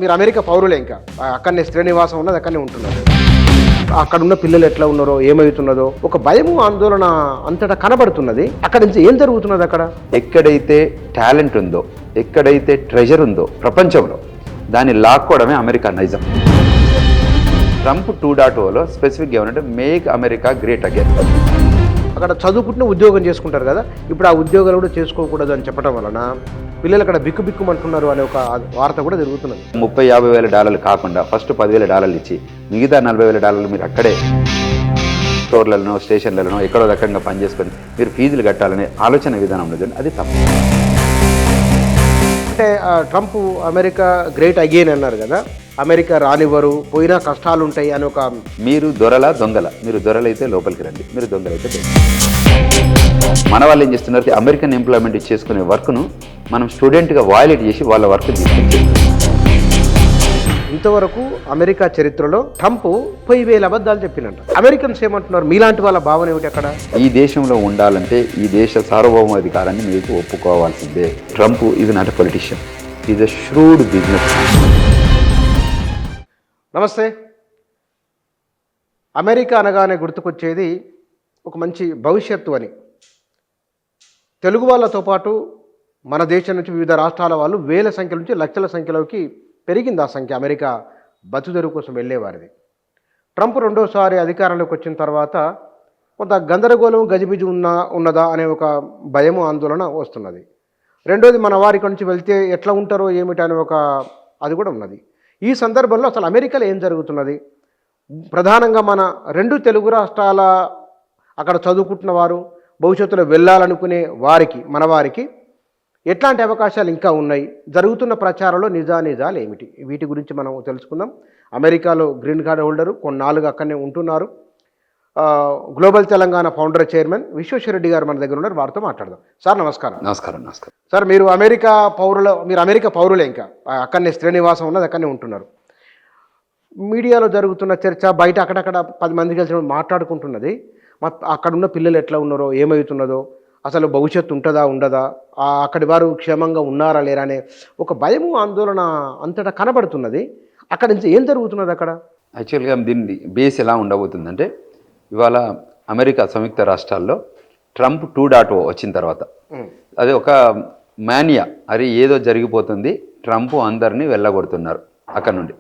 మీరు అమెరికా పౌరులే ఇంకా అక్కడనే శ్రీనివాసం ఉన్నది, అక్కడనే ఉంటున్నారు. అక్కడ ఉన్న పిల్లలు ఎట్లా ఉన్నారో ఏమవుతున్నదో ఒక భయము ఆందోళన అంతటా కనబడుతున్నది. అక్కడ నుంచి ఏం జరుగుతున్నది? అక్కడ ఎక్కడైతే టాలెంట్ ఉందో, ఎక్కడైతే ట్రెజర్ ఉందో ప్రపంచంలో దాన్ని లాక్కోవడమే అమెరికా నైజం. ట్రంప్ 2.0లో స్పెసిఫిక్గా ఏమంటే మేక్ అమెరికా గ్రేట్ అగైన్. అక్కడ చదువుకుంటున్న ఉద్యోగం చేసుకుంటారు కదా, ఇప్పుడు ఆ ఉద్యోగాలు కూడా చేసుకోకూడదు అని చెప్పడం వలన పిల్లలు అక్కడ బిక్కుబిక్కుమంటున్నారు అనే ఒక వార్త కూడా జరుగుతున్నది. $30,000-50,000 కాకుండా ఫస్ట్ $10,000 ఇచ్చి మిగతా $40,000 మీరు అక్కడే స్టోర్లలో స్టేషన్లలో ఎక్కడో రకంగా పనిచేసుకొని మీరు ఫీజులు కట్టాలనే ఆలోచన విధానం ఉన్నది. అది తప్పు. అంటే ట్రంప్ అమెరికా గ్రేట్ అగైన్ అన్నారు కదా, అమెరికా రానివ్వరు, పోయినా కష్టాలు ఉంటాయి అని ఒక. మీరు దొంగల, మీరు దొరలైతే లోపలికి రండి, మీరు దొంగలైతే మన వాళ్ళు ఏం చేస్తున్నారు, అమెరికన్ ఎంప్లాయ్మెంట్ చేసుకునే వర్క్ను మనం స్టూడెంట్గా వాయిలేట్ చేసి వాళ్ళ వర్క్ తీసుకొచ్చి. ఇంతవరకు అమెరికా చరిత్రలో ట్రంప్ 10,000 అబద్ధాలు చెప్పినట్ట. అమెరికన్స్ ఏమంటున్నారు, మీలాంటి వాళ్ళ భావన ఏమిటి? అక్కడ ఈ దేశంలో ఉండాలంటే ఈ దేశ సార్వభౌమాధికారాన్ని మీకు ఒప్పుకోవాల్సిందే. Trump is not a politician, is a shrewd business. నమస్తే. అమెరికా అనగానే గుర్తుకొచ్చేది ఒక మంచి భవిష్యత్తు అని. తెలుగు వాళ్ళతో పాటు మన దేశం నుంచి వివిధ రాష్ట్రాల వాళ్ళు వేల సంఖ్యల నుంచి లక్షల సంఖ్యలోకి పెరిగింది ఆ సంఖ్య. అమెరికా బతుదెరువు కోసం వెళ్ళేవారిది. ట్రంప్ రెండోసారి అధికారంలోకి వచ్చిన తర్వాత కొంత గందరగోళం గజిబిజి ఉన్నదా అనే ఒక భయము ఆందోళన వస్తున్నది. రెండోది, మన వారి నుంచి వెళ్తే ఎట్లా ఉంటారో ఏమిటి అనే ఒక అది కూడా ఉన్నది. ఈ సందర్భంలో అసలు అమెరికాలో ఏం జరుగుతున్నది? ప్రధానంగా మన 2 తెలుగు రాష్ట్రాల అక్కడ చదువుకుంటున్న వారు, భవిష్యత్తులో వెళ్ళాలనుకునే వారికి, మన వారికి ఎట్లాంటి అవకాశాలు ఇంకా ఉన్నాయి? జరుగుతున్న ప్రచారంలో నిజాలు ఏమిటి? వీటి గురించి మనం తెలుసుకుందాం. అమెరికాలో గ్రీన్ కార్డ్ హోల్డరు, కొన్నాళ్ళుగా అక్కడనే ఉంటున్నారు. Global Telangana founder chairman Vishweshwar Reddy గారు మన దగ్గర ఉన్నారు, వారితో మాట్లాడదాం. సార్ నమస్కారం. నమస్కారం. సార్, మీరు అమెరికా పౌరులే ఇంకా అక్కడనే శ్రీనివాసం ఉన్నది, అక్కడనే ఉంటున్నారు. మీడియాలో జరుగుతున్న చర్చ, బయట అక్కడక్కడ 10 మంది కలిసి మాట్లాడుకుంటున్నది, అక్కడున్న పిల్లలు ఎట్లా ఉన్నారో ఏమవుతున్నదో, అసలు భవిష్యత్తు ఉంటుందా ఉండదా, అక్కడి వారు క్షేమంగా ఉన్నారా లేరా అనే ఒక భయము ఆందోళన అంతటా కనబడుతున్నది. అక్కడి నుంచి ఏం జరుగుతున్నది అక్కడ? యాక్చువల్గా దీన్ని బేస్ ఎలా ఉండబోతుందంటే, ఇవాళ అమెరికా సంయుక్త రాష్ట్రాల్లో ట్రంప్ 2.0 వచ్చిన తర్వాత అది ఒక మానియా, అది ఏదో జరిగిపోతుంది, ట్రంప్ అందరినీ వెళ్ళగొడుతున్నారు అక్కడ నుండి.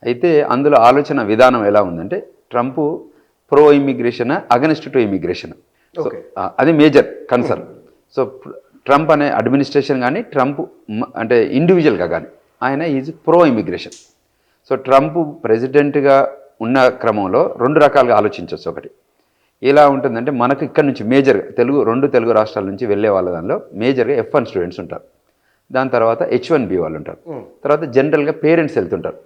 అయితే అందులో ఆలోచన విధానం ఎలా ఉందంటే, Trump pro immigration, against to immigration, అది మేజర్ కన్సర్న్. సో ట్రంప్ అనే అడ్మినిస్ట్రేషన్ కానీ, ట్రంప్ అంటే ఇండివిజువల్గా కానీ ఆయన is pro immigration. So Trump ప్రెసిడెంట్గా ఉన్న క్రమంలో 2 రకాలుగా ఆలోచించవచ్చు. ఒకటి ఎలా ఉంటుందంటే, మనకు ఇక్కడ నుంచి మేజర్గా 2 తెలుగు రాష్ట్రాల నుంచి వెళ్ళే వాళ్ళ దానిలో మేజర్గా F1 స్టూడెంట్స్ ఉంటారు, దాని తర్వాత H1B వాళ్ళు ఉంటారు, తర్వాత జనరల్గా పేరెంట్స్ వెళ్తుంటారు,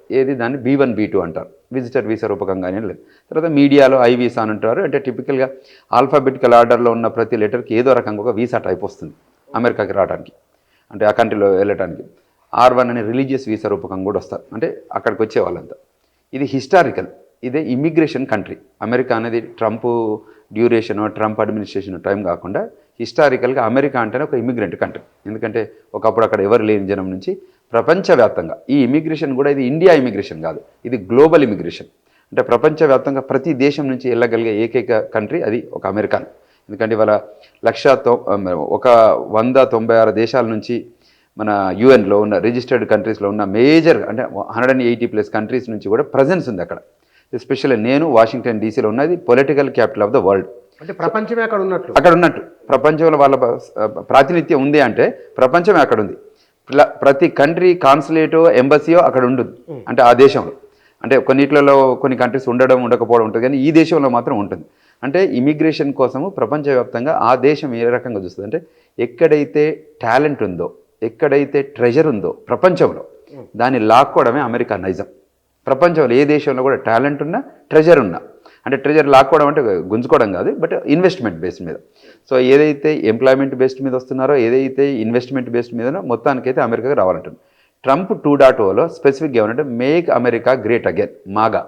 దాన్ని B1 B2 అంటారు, విజిటర్ వీసా రూపకంగానే లేదు. తర్వాత మీడియాలో ఐ వీసా అని అంటారు, అంటే టిపికల్గా ఆల్ఫాబెటికల్ ఆర్డర్లో ఉన్న ప్రతి లెటర్కి ఏదో రకంగా ఒక వీసా టైప్ వస్తుంది అమెరికాకి రావడానికి, అంటే ఆ కంట్రీలో వెళ్ళడానికి. R1 అనే రిలీజియస్ వీసా రూపకంగా కూడా వస్తారు, అంటే అక్కడికి వచ్చే వాళ్ళంతా. ఇది హిస్టారికల్, ఇదే ఇమిగ్రేషన్ కంట్రీ. అమెరికా అనేది Trump duration, Trump administration time కాకుండా హిస్టారికల్గా అమెరికా అంటేనే ఒక ఇమిగ్రెంట్ కంట్రీ. ఎందుకంటే ఒకప్పుడు అక్కడ ఎవరు లేని జనం నుంచి ప్రపంచవ్యాప్తంగా ఈ ఇమిగ్రేషన్ కూడా, ఇది ఇండియా ఇమిగ్రేషన్ కాదు, ఇది గ్లోబల్ ఇమిగ్రేషన్. అంటే ప్రపంచవ్యాప్తంగా ప్రతి దేశం నుంచి వెళ్ళగలిగే ఏకైక కంట్రీ అది ఒక అమెరికా. ఎందుకంటే ఇవాళ 196 దేశాల నుంచి మన యుఎన్లో ఉన్న రిజిస్టర్డ్ కంట్రీస్లో ఉన్న మేజర్, అంటే 180+ కంట్రీస్ నుంచి కూడా ప్రజెన్స్ ఉంది అక్కడ. ఎస్పెషల్లీ నేను వాషింగ్టన్ డీసీలో ఉన్నది political capital of the world. అంటే ప్రపంచమే అక్కడ ఉన్నట్టు ప్రపంచంలో వాళ్ళ ప్రాతినిధ్యం ఉంది అంటే ప్రపంచమే అక్కడ ఉంది. ప్రతి కంట్రీ కాన్సులేటో ఎంబసీయో అక్కడ ఉంటుంది, అంటే ఆ దేశంలో. అంటే కొన్నిట్లలో కొన్ని కంట్రీస్ ఉండకపోవడం ఉంటుంది, కానీ ఈ దేశంలో మాత్రం ఉంటుంది. అంటే ఇమిగ్రేషన్ కోసము ప్రపంచవ్యాప్తంగా ఆ దేశం ఏ రకంగా చూస్తుంది అంటే, ఎక్కడైతే టాలెంట్ ఉందో, ఎక్కడైతే ట్రెజర్ ఉందో ప్రపంచంలో దాన్ని లాక్కోవడమే అమెరికా నైజం. ప్రపంచంలో ఏ దేశంలో కూడా టాలెంట్ ఉన్నా, ట్రెజర్ ఉన్నా, అంటే ట్రెజర్ లాక్కోవడం అంటే గుంజుకోవడం కాదు, బట్ ఇన్వెస్ట్మెంట్ బేస్డ్ మీద. సో ఏదైతే ఎంప్లాయ్మెంట్ బేస్డ్ మీద వస్తున్నారో, ఏదైతే ఇన్వెస్ట్మెంట్ బేస్డ్ మీదనో మొత్తానికైతే అమెరికాకి రావాలంటుంది. ట్రంప్ 2.0లో స్పెసిఫిక్గా ఏమంటే మేక్ అమెరికా గ్రేట్ అగైన్, మాగా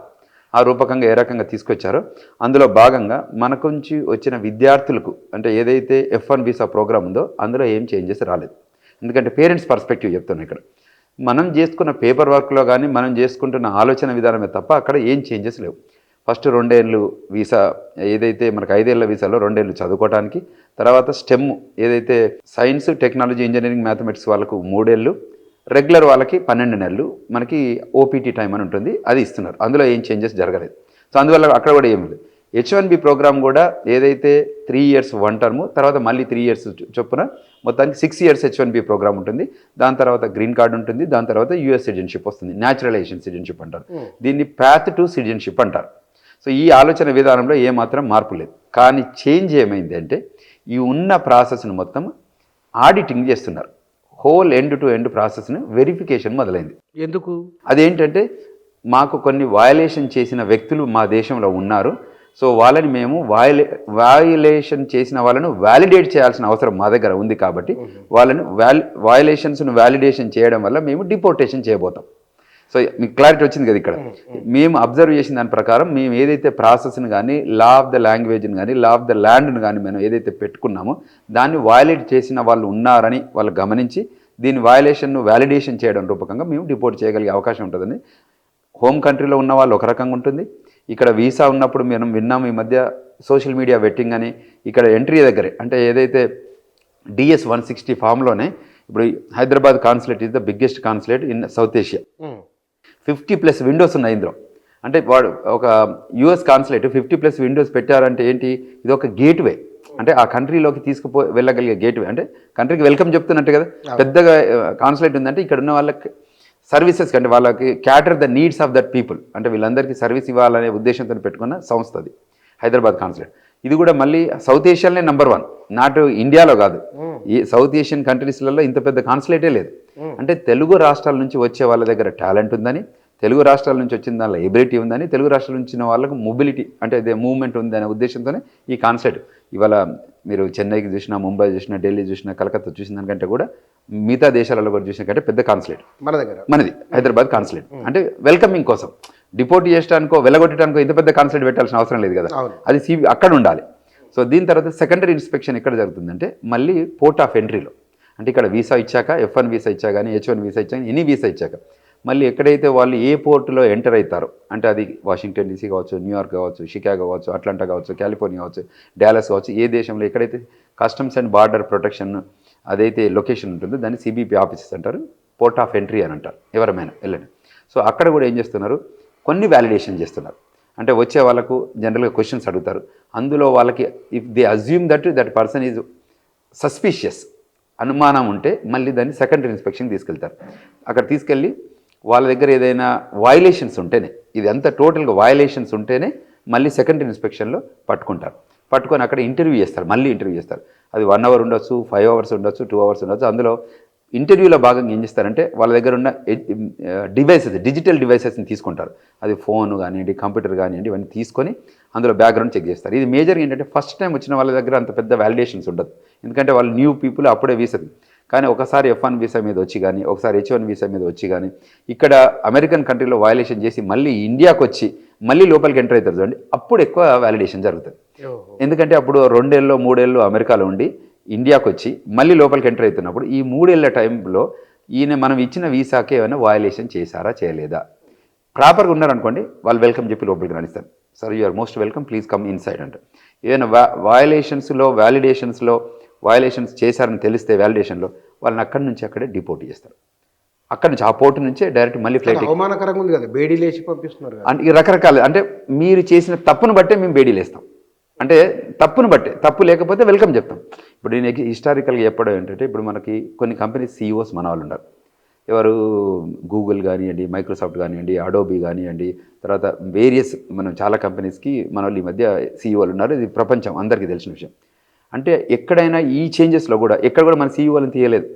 ఆ రూపకంగా ఏ రకంగా తీసుకొచ్చారో అందులో భాగంగా మనకు నుంచి వచ్చిన విద్యార్థులకు, అంటే ఏదైతే F1 వీసా ప్రోగ్రామ్ ఉందో అందులో ఏం చేంజెస్ రాలేదు. ఎందుకంటే పేరెంట్స్ పర్స్పెక్టివ్ చెప్తున్నాను ఇక్కడ. మనం చేసుకున్న పేపర్ వర్క్లో కానీ మనం చేసుకుంటున్న ఆలోచన విధానమే తప్ప అక్కడ ఏం చేంజెస్ లేవు. ఫస్ట్ 2 ఏళ్ళు వీసా, ఏదైతే మనకు 5 ఏళ్ల వీసాలో 2 ఏళ్ళు చదువుకోవడానికి, తర్వాత స్టెమ్ ఏదైతే సైన్స్, టెక్నాలజీ, ఇంజనీరింగ్, మ్యాథమెటిక్స్ వాళ్ళకు 3 ఏళ్ళు, రెగ్యులర్ వాళ్ళకి 12 నెలలు మనకి ఓపీటీ టైం అని ఉంటుంది, అది ఇస్తున్నారు. అందులో ఏం చేంజెస్ జరగలేదు. సో అందువల్ల అక్కడ కూడా ఏం లేదు. H1B ప్రోగ్రామ్ కూడా ఏదైతే 3 ఇయర్స్ 1 టర్మ్, తర్వాత మళ్ళీ 3 ఇయర్స్ చొప్పున మొత్తానికి 6 ఇయర్స్ H1B ప్రోగ్రామ్ ఉంటుంది. దాని తర్వాత గ్రీన్ కార్డ్ ఉంటుంది, దాని తర్వాత యూఎస్ సిటిజన్షిప్ వస్తుంది, న్యాచురలైజేషన్ సిటిజన్షిప్ అంటారు. దీన్ని పాత్ టు సిటిజన్షిప్ అంటారు. సో ఈ ఆలోచన విధానంలో ఏమాత్రం మార్పు లేదు. కానీ చేంజ్ ఏమైంది అంటే ఈ ఉన్న ప్రాసెస్ను మొత్తం ఆడిటింగ్ చేస్తున్నారు. హోల్ ఎండ్ టు ఎండ్ ప్రాసెస్ను వెరిఫికేషన్ మొదలైంది. ఎందుకు? అదేంటంటే మాకు కొన్ని వయలేషన్ చేసిన వ్యక్తులు మా దేశంలో ఉన్నారు. సో వాళ్ళని మేము వయలేషన్ చేసిన వాళ్ళను వ్యాలిడేట్ చేయాల్సిన అవసరం మా దగ్గర ఉంది. కాబట్టి వాళ్ళను వయలేషన్స్ను వ్యాలిడేషన్ చేయడం వల్ల మేము డిపోర్టేషన్ చేయబోతాం. సో మీకు క్లారిటీ వచ్చింది కదా. ఇక్కడ మేము అబ్జర్వ్ చేసిన దాని ప్రకారం మేము ఏదైతే ప్రాసెస్ని కానీ, లా ఆఫ్ ద లాంగ్వేజ్ని కానీ, లా ఆఫ్ ద ల్యాండ్ని కానీ మనం ఏదైతే పెట్టుకున్నామో దాన్ని వయలేట్ చేసిన వాళ్ళు ఉన్నారని వాళ్ళు గమనించి దీని వయలేషన్ను వ్యాలిడేషన్ చేయడం రూపకంగా మేము డిపోర్ట్ చేయగలిగే అవకాశం ఉంటుందని. హోమ్ కంట్రీలో ఉన్న వాళ్ళు ఒక రకంగా ఉంటుంది. ఇక్కడ వీసా ఉన్నప్పుడు మనం విన్నాము ఈ మధ్య సోషల్ మీడియా వెట్టింగ్ అని. ఇక్కడ ఎంట్రీ దగ్గరే అంటే ఏదైతే DS 160 ఫామ్లోనే ఇప్పుడు Hyderabad consulate is the biggest consulate in south Asia. 50+ Windows ఉన్నాయి ఇందులో. అంటే వాడు ఒక యుఎస్ కాన్సులేట్ 50+ విండోస్ పెట్టారంటే ఏంటి, ఇది ఒక గేట్వే. అంటే ఆ కంట్రీలోకి వెళ్ళగలిగే గేట్వే, అంటే కంట్రీకి వెల్కమ్ చెప్తున్నట్టు కదా. పెద్దగా కాన్సులేట్ ఉందంటే ఇక్కడ ఉన్న వాళ్ళకి సర్వీసెస్ అంటే వాళ్ళకి క్యాటర్ the needs of that people, అంటే వీళ్ళందరికీ సర్వీస్ ఇవ్వాలనే ఉద్దేశంతో పెట్టుకున్న సంస్థ అది హైదరాబాద్ కాన్సులేట్. ఇది కూడా మళ్ళీ సౌత్ ఏషియాలోనే నెంబర్ 1, నాట్ ఇండియాలో కాదు. ఈ సౌత్ ఏషియన్ కంట్రీస్లలో ఇంత పెద్ద కాన్సులేటే లేదు. అంటే తెలుగు రాష్ట్రాల నుంచి వచ్చే వాళ్ళ దగ్గర టాలెంట్ ఉందని, తెలుగు రాష్ట్రాల నుంచి వచ్చిన దానిలో ఎబిలిటీ ఉందని, తెలుగు రాష్ట్రాల నుంచి వచ్చిన వాళ్ళకు మొబిలిటీ అంటే అదే మూవ్మెంట్ ఉందనే ఉద్దేశంతోనే ఈ కాన్సులేట్. ఇవాళ మీరు చెన్నైకి చూసినా, ముంబై చూసినా, ఢిల్లీ చూసినా, కలకత్తా చూసిన దానికంటే కూడా మిగతా దేశాలలో కూడా చూసిన కంటే పెద్ద కాన్సులేట్ మన దగ్గర మనది హైదరాబాద్ కాన్సులేట్. అంటే వెల్కమింగ్ కోసం, డిపోర్ట్ చేయడానికో వెళ్ళగొట్టడానికో ఇంత పెద్ద కాన్సులేట్ పెట్టాల్సిన అవసరం లేదు కదా. అది అక్కడ ఉండాలి. సో దీని తర్వాత సెకండరీ ఇన్స్పెక్షన్ ఎక్కడ జరుగుతుందంటే మళ్ళీ పోర్ట్ ఆఫ్ ఎంట్రీలో. అంటే ఇక్కడ వీసా ఇచ్చాక, F1 వీసా ఇచ్చా కానీ, H1 వీసా ఇచ్చా కానీ, ఎనీ వీసా ఇచ్చాక మళ్ళీ ఎక్కడైతే వాళ్ళు ఏ పోర్టులో ఎంటర్ అవుతారో, అంటే అది వాషింగ్టన్ DC కావచ్చు, న్యూయార్క్ కావచ్చు, షికాగో కావచ్చు, అట్లాంటా కావచ్చు, కాలిఫోర్నియా కావచ్చు, డాలస్ కావచ్చు, ఏ దేశంలో ఎక్కడైతే కస్టమ్స్ అండ్ బార్డర్ ప్రొటెక్షన్ అదైతే లొకేషన్ ఉంటుందో దాన్ని CBP ఆఫీసెస్ అంటారు, పోర్ట్ ఆఫ్ ఎంట్రీ అని అంటారు. ఎవరైనా వెళ్ళండి. సో అక్కడ కూడా ఏం చేస్తున్నారు, కొన్ని వ్యాలిడేషన్ చేస్తున్నారు. అంటే వచ్చే వాళ్ళకు జనరల్గా క్వశ్చన్స్ అడుగుతారు. అందులో వాళ్ళకి if they assume that person is suspicious, అనుమానం ఉంటే మళ్ళీ దాన్ని సెకండరీ ఇన్స్పెక్షన్ తీసుకెళ్తారు. అక్కడ తీసుకెళ్ళి వాళ్ళ దగ్గర ఏదైనా వయలేషన్స్ ఉంటేనే, ఇది అంతా టోటల్గా వయలేషన్స్ ఉంటేనే మళ్ళీ సెకండరీ ఇన్స్పెక్షన్లో పట్టుకొని అక్కడ ఇంటర్వ్యూ చేస్తారు. మళ్ళీ ఇంటర్వ్యూ చేస్తారు. అది 1 అవర్ ఉండొచ్చు, 5 అవర్స్ ఉండొచ్చు, 2 అవర్స్ ఉండొచ్చు. అందులో ఇంటర్వ్యూలో భాగంగా ఏం చేస్తారంటే వాళ్ళ దగ్గర ఉన్న డివైసెస్, డిజిటల్ డివైసెస్ని తీసుకుంటారు. అది ఫోన్ కానివ్వండి, కంప్యూటర్ కానివ్వండి, ఇవన్నీ తీసుకొని అందులో బ్యాక్గ్రౌండ్ చెక్ చేస్తారు. ఇది మేజర్గా ఏంటంటే ఫస్ట్ టైం వచ్చిన వాళ్ళ దగ్గర అంత పెద్ద వ్యాలిడేషన్స్ ఉండదు, ఎందుకంటే వాళ్ళు న్యూ పీపుల్, అప్పుడే వీసది. కానీ ఒకసారి F1 వీసా మీద వచ్చి కానీ, ఒకసారి H1 వీసా మీద వచ్చి కానీ, ఇక్కడ అమెరికన్ కంట్రీలో వయలేషన్ చేసి మళ్ళీ ఇండియాకి వచ్చి మళ్ళీ లోపలికి ఎంటర్ అవుతారు చూడండి, అప్పుడు ఎక్కువ వ్యాలిడేషన్ జరుగుతుంది. ఎందుకంటే అప్పుడు 2 ఏళ్ళు 3 ఏళ్ళు అమెరికాలో ఉండి ఇండియాకి వచ్చి మళ్ళీ లోపలికి ఎంటర్ అవుతున్నప్పుడు ఈ 3 ఏళ్ల టైంలో ఈయన మనం ఇచ్చిన వీసాకి ఏమైనా వయలేషన్ చేశారా చేయలేదా, ప్రాపర్గా ఉన్నారనుకోండి వాళ్ళు వెల్కమ్ చెప్పి లోపలికి రాణిస్తారు. Sir you are most welcome, please come inside అంటారు. ఏదైనా వ్యాలిడేషన్స్లో వయలేషన్స్ చేశారని తెలిస్తే వ్యాలిడేషన్లో వాళ్ళని అక్కడి నుంచి అక్కడే డిపోర్ట్ చేస్తారు. అక్కడి నుంచి ఆ పోర్టు నుంచే డైరెక్ట్ మళ్ళీ ఫ్లైట్. అవమానకరంగా ఉంది కదా, బేడీలు వేసి పంపిస్తున్నారు. అంటే రకరకాల, అంటే మీరు చేసిన తప్పును బట్టే మేము బేడీలు వేస్తాం. అంటే తప్పును బట్టే, తప్పు లేకపోతే వెల్కమ్ చెప్తాం. ఇప్పుడు నేను హిస్టారికల్గా చెప్పడం ఏంటంటే, ఇప్పుడు మనకి కొన్ని కంపెనీస్ CEOs మన వాళ్ళు ఉన్నారు. ఎవరు, గూగుల్ కానివ్వండి, మైక్రోసాఫ్ట్ కానివ్వండి, అడోబీ కానివ్వండి, తర్వాత వేరియస్ మనం చాలా కంపెనీస్కి మన వాళ్ళు ఈ మధ్య CEOలు ఉన్నారు. ఇది ప్రపంచం అందరికీ తెలిసిన విషయం. అంటే ఎక్కడైనా ఈ చేంజెస్లో కూడా ఎక్కడ కూడా మన CEOలను తీయలేదు,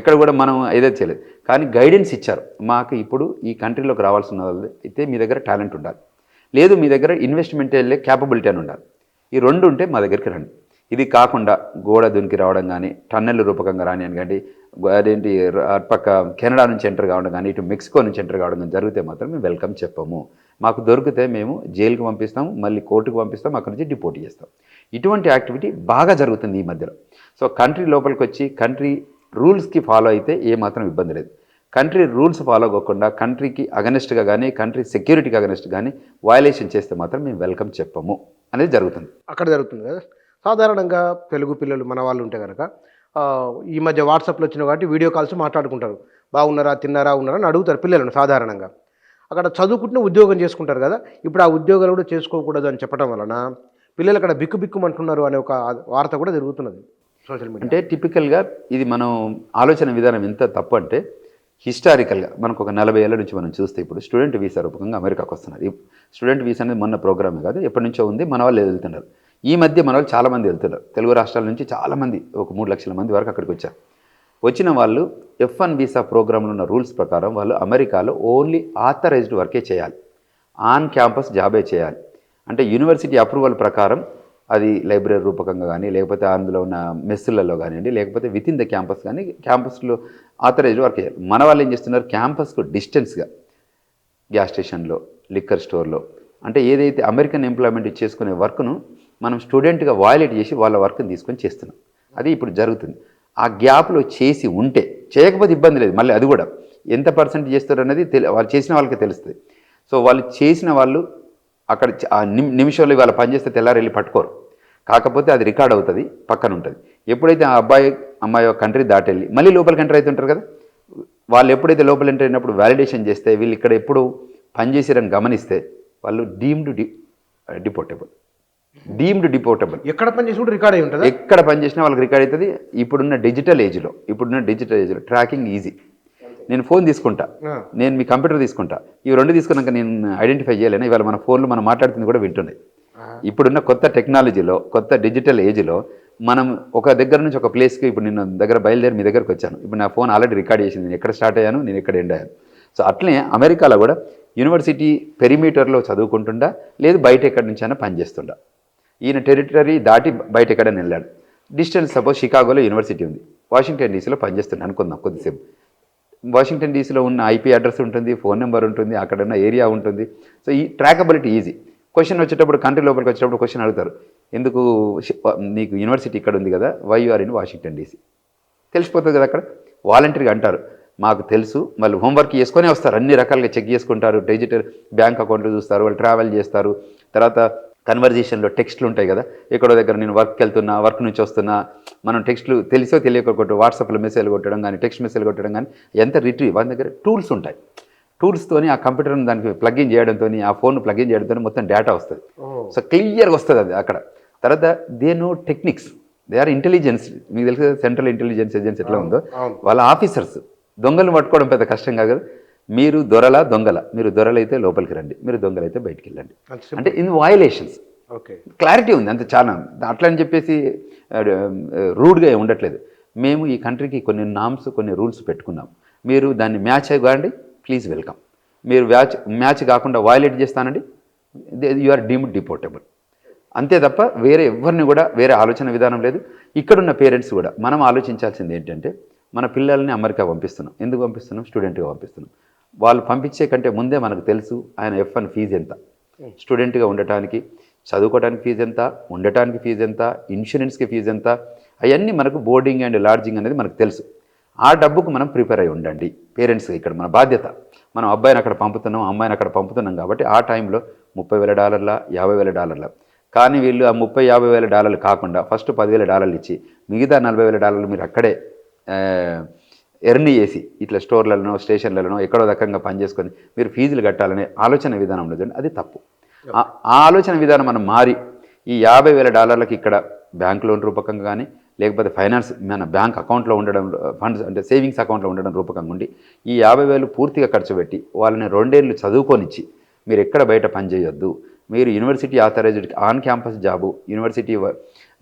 ఎక్కడ కూడా మనం ఏదైతే చేయలేదు. కానీ గైడెన్స్ ఇచ్చారు. మాకు ఇప్పుడు ఈ కంట్రీలోకి రావాల్సిన వాళ్ళు అయితే మీ దగ్గర టాలెంట్ ఉండాలి, లేదు మీ దగ్గర ఇన్వెస్ట్మెంట్ వెళ్ళే క్యాపబిలిటీ అని ఉండాలి. ఈ 2 ఉంటే మా దగ్గరికి రండి. ఇది కాకుండా గోడ దునికి రావడం కానీ, టన్నెల్ రూపకంగా రాని కానీ, అదేంటి పక్క కెనడా నుంచి ఎంటర్ కావడం కానీ, ఇటు మెక్సికో నుంచి ఎంటర్ కావడం కానీ జరిగితే మాత్రం మేము వెల్కమ్ చెప్పము. మాకు దొరికితే మేము జైలుకి పంపిస్తాము, మళ్ళీ కోర్టుకు పంపిస్తాం, అక్కడి నుంచి డిపోర్ట్ చేస్తాం. ఇటువంటి యాక్టివిటీ బాగా జరుగుతుంది ఈ మధ్యలో. సో కంట్రీ లోపలికి వచ్చి కంట్రీ రూల్స్కి ఫాలో అయితే ఏమాత్రం ఇబ్బంది లేదు. కంట్రీ రూల్స్ ఫాలో అవ్వకుండా కంట్రీకి అగనెస్ట్గా కానీ కంట్రీ సెక్యూరిటీకి అగనెస్ట్ కానీ వయలేషన్ చేస్తే మాత్రం మేము వెల్కమ్ చెప్పము అనేది జరుగుతుంది. అక్కడ జరుగుతుంది కదా. సాధారణంగా తెలుగు పిల్లలు మన వాళ్ళు ఉంటే కనుక ఈ మధ్య వాట్సాప్లో వచ్చిన కాబట్టి వీడియో కాల్స్ మాట్లాడుకుంటారు. బాగున్నారా, తిన్నారా, ఉన్నారా అని అడుగుతారు పిల్లలను సాధారణంగా. అక్కడ చదువుకుంటూ ఉద్యోగం చేసుకుంటారు కదా. ఇప్పుడు ఆ ఉద్యోగాలు కూడా చేసుకోకూడదు అని చెప్పడం వలన పిల్లలు అక్కడ బిక్కుబిక్కుమంటున్నారు అనే ఒక వార్త కూడా జరుగుతున్నది సోషల్ మీడియా. అంటే టిపికల్గా ఇది మనం ఆలోచన విధానం ఎంత తప్పు అంటే, హిస్టారికల్గా మనకు ఒక 40 ఏళ్ళ నుంచి మనం చూస్తే ఇప్పుడు స్టూడెంట్ వీసా రూపకంగా అమెరికాకు వస్తున్నారు. స్టూడెంట్ వీసా అనేది మొన్న ప్రోగ్రామే కాదు, ఎప్పటి నుంచో ఉంది. మన వాళ్ళు వెళ్తున్నారు. ఈ మధ్య మన వాళ్ళు చాలామంది వెళ్తున్నారు. తెలుగు రాష్ట్రాల నుంచి చాలామంది, ఒక 3 లక్షల మంది వరకు అక్కడికి వచ్చారు. వచ్చిన వాళ్ళు F1 వీసా ప్రోగ్రాంలో ఉన్న రూల్స్ ప్రకారం వాళ్ళు అమెరికాలో ఓన్లీ ఆథరైజ్డ్ వర్కే చేయాలి, ఆన్ క్యాంపస్ జాబే చేయాలి. అంటే యూనివర్సిటీ అప్రూవల్ ప్రకారం అది లైబ్రరీ రూపకంగా కానీ, లేకపోతే అందులో ఉన్న మెస్సులలో కానివ్వండి, లేకపోతే విత్ ఇన్ ద క్యాంపస్ కానీ, క్యాంపస్లో ఆథరైజ్డ్ వర్క్ చేయాలి. మన వాళ్ళు ఏం చేస్తున్నారు, క్యాంపస్కు డిస్టెన్స్గా గ్యాస్ స్టేషన్లో, లిక్కర్ స్టోర్లో, అంటే ఏదైతే అమెరికన్ ఎంప్లాయ్మెంట్ చేసుకునే వర్క్ను మనం స్టూడెంట్గా వయలేట్ చేసి వాళ్ళ వర్క్ని తీసుకొని చేస్తున్నాం. అది ఇప్పుడు జరుగుతుంది. ఆ గ్యాప్లో చేసి ఉంటే, చేయకపోతే ఇబ్బంది లేదు. మళ్ళీ అది కూడా ఎంత పర్సెంట్ చేస్తారు అనేది వాళ్ళు చేసిన వాళ్ళకి తెలుస్తుంది. సో వాళ్ళు చేసిన వాళ్ళు అక్కడ ఆ నిమిషంలో ఇవాళ పనిచేస్తే తెల్లారి వెళ్ళి పట్టుకోరు. కాకపోతే అది రికార్డ్ అవుతుంది, పక్కన ఉంటుంది. ఎప్పుడైతే ఆ అబ్బాయి అమ్మాయి కంట్రీ దాటెళ్ళి మళ్ళీ లోపలికి ఎంటర్ అవుతుంటారు కదా, వాళ్ళు ఎప్పుడైతే లోపల ఎంటర్ అయినప్పుడు వ్యాలిడేషన్ చేస్తే వీళ్ళు ఇక్కడ ఎప్పుడు పనిచేసారని గమనిస్తే వాళ్ళు డీమ్డ్ డిపోర్టబుల్. ఎక్కడ పనిచేసి కూడా రికార్డ్ అయి ఉంటుంది. ఎక్కడ పనిచేసినా వాళ్ళకి రికార్డ్ అవుతుంది. ఇప్పుడున్న డిజిటల్ ఏజ్లో ట్రాకింగ్ ఈజీ. నేను ఫోన్ తీసుకుంటా, నేను మీ కంప్యూటర్ తీసుకుంటా, ఈ 2 తీసుకున్నాక నేను ఐడెంటిఫై చేయలేను. ఇవాళ మన ఫోన్లో మనం మాట్లాడుతుంది కూడా వింటున్నాయి. ఇప్పుడున్న కొత్త టెక్నాలజీలో, కొత్త డిజిటల్ ఏజ్లో మనం ఒక దగ్గర నుంచి ఒక ప్లేస్కి, ఇప్పుడు నేను దగ్గర బయలుదేరి మీ దగ్గరకు వచ్చాను, ఇప్పుడు నా ఫోన్ ఆల్రెడీ రికార్డ్ చేసింది, నేను ఎక్కడ స్టార్ట్ అయ్యాను, నేను ఎక్కడ ఎండ్ అయ్యాను. సో అట్లనే అమెరికాలో కూడా యూనివర్సిటీ పెరిమీటర్లో చదువుకుంటుండా, లేదు బయట ఎక్కడి నుంచి అయినా పనిచేస్తుండా. ఈయన టెరిటరీ దాటి బయట ఎక్కడైనా వెళ్ళాడు. డిస్టెన్స్ సపోజ్ షికాగోలో యూనివర్సిటీ ఉంది, వాషింగ్టన్ డీసీలో పనిచేస్తుండే అనుకుందాం కొద్దిసేపు. వాషింగ్టన్ డీసీలో ఉన్న ఐపీ అడ్రస్ ఉంటుంది, ఫోన్ నెంబర్ ఉంటుంది, అక్కడ ఉన్న ఏరియా ఉంటుంది. సో ఈ ట్రాకబిలిటీ ఈజీ. క్వశ్చన్ వచ్చేటప్పుడు, కంట్రీ లోపలికి వచ్చేటప్పుడు క్వశ్చన్ అడుగుతారు, ఎందుకు నీకు యూనివర్సిటీ ఇక్కడ ఉంది కదా, why you are in Washington DC, తెలిసిపోతుంది కదా. అక్కడ వాలంటరీగా అంటారు, మాకు తెలుసు. వాళ్ళు హోంవర్క్ చేసుకొని వస్తారు, అన్ని రకాలుగా చెక్ చేసుకుంటారు, డిజిటల్ బ్యాంక్ అకౌంట్లు చూస్తారు, వాళ్ళు ట్రావెల్ చేస్తారు. తర్వాత కన్వర్జేషన్లో టెక్స్ట్లు ఉంటాయి కదా, ఎక్కడో దగ్గర నేను వర్క్కి వెళ్తున్నా, వర్క్ నుంచి వస్తున్నా, మనం టెక్స్ట్లు తెలిసో తెలియకపోతే వాట్సాప్లో మెసేజ్ కొట్టడం కానీ, టెక్స్ట్ మెసేజ్ కొట్టడం కానీ, ఎంత రిట్రీవ్, వాళ్ళ దగ్గర టూల్స్ ఉంటాయి. టూల్స్తోని ఆ కంప్యూటర్ని దానికి ప్లగ్ఇన్ చేయడంతో, ఆ ఫోన్ ప్లగ్ఇన్ చేయడంతో మొత్తం డేటా వస్తుంది. సో క్లియర్గా వస్తుంది అది అక్కడ. తర్వాత they know techniques, they are intelligence. మీకు తెలుసు సెంట్రల్ ఇంటెలిజెన్స్ ఏజెన్సీ ఎట్లా ఉందో, వాళ్ళ ఆఫీసర్స్. దొంగలు పట్టుకోవడం పెద్ద కష్టం కాదు కదా. మీరు దొరలా దొంగల, మీరు దొరలైతే లోపలికి రండి, మీరు దొంగలైతే బయటికి వెళ్ళండి. అంటే ఇన్ వయలేషన్స్ క్లారిటీ ఉంది అంత చాలా. అట్లా అని చెప్పేసి రూడ్గా ఉండట్లేదు. మేము ఈ కంట్రీకి కొన్ని నామ్స్, కొన్ని రూల్స్ పెట్టుకున్నాం. మీరు దాన్ని మ్యాచ్ అవ్వండి, ప్లీజ్ వెల్కమ్. మీరు మ్యాచ్ కాకుండా వయలేట్ చేస్తానండి, యు ఆర్ డీమ్డ్ డిపోర్టబుల్. అంతే తప్ప వేరే ఎవరిని కూడా వేరే ఆలోచన విధానం లేదు. ఇక్కడున్న పేరెంట్స్ కూడా మనం ఆలోచించాల్సింది ఏంటంటే, మన పిల్లల్ని అమెరికా పంపిస్తున్నాం. ఎందుకు పంపిస్తున్నాం? స్టూడెంట్గా పంపిస్తున్నాం. వాళ్ళు పంపించే కంటే ముందే మనకు తెలుసు ఆయన F1 ఫీజు ఎంత, స్టూడెంట్గా ఉండటానికి, చదువుకోవడానికి ఫీజు ఎంత, ఉండటానికి ఫీజు ఎంత, ఇన్సూరెన్స్కి ఫీజు ఎంత, అవన్నీ మనకు బోర్డింగ్ అండ్ లాడ్జింగ్ అనేది మనకు తెలుసు. ఆ డబ్బుకు మనం ప్రిపేర్ అయి ఉండండి. పేరెంట్స్ ఇక్కడ మన బాధ్యత. మనం అబ్బాయిని అక్కడ పంపుతున్నాం, అమ్మాయిని అక్కడ పంపుతున్నాం కాబట్టి ఆ టైంలో $30,000 $50,000. కానీ వీళ్ళు ఆ $30,000-50,000 కాకుండా ఫస్ట్ $10,000 ఇచ్చి మిగతా $40,000 మీరు అక్కడే ఎర్న్ చేసి ఇట్లా స్టోర్లలోనో స్టేషన్లలోనో ఎక్కడో రకంగా పనిచేసుకొని మీరు ఫీజులు కట్టాలనే ఆలోచన విధానం ఉండదండి, అది తప్పు. ఆ ఆలోచన విధానం మనం మారి ఈ $50,000 ఇక్కడ బ్యాంక్ లోన్ రూపకంగా కానీ, లేకపోతే ఫైనాన్స్ మన బ్యాంక్ అకౌంట్లో ఉండడం, ఫండ్స్ అంటే సేవింగ్స్ అకౌంట్లో ఉండడం రూపకంగా ఉండి ఈ 50,000 పూర్తిగా ఖర్చు పెట్టి వాళ్ళని 2 ఏళ్ళు చదువుకొనిచ్చి మీరు ఎక్కడ బయట పని చేయొద్దు, మీరు university authorized on campus job, university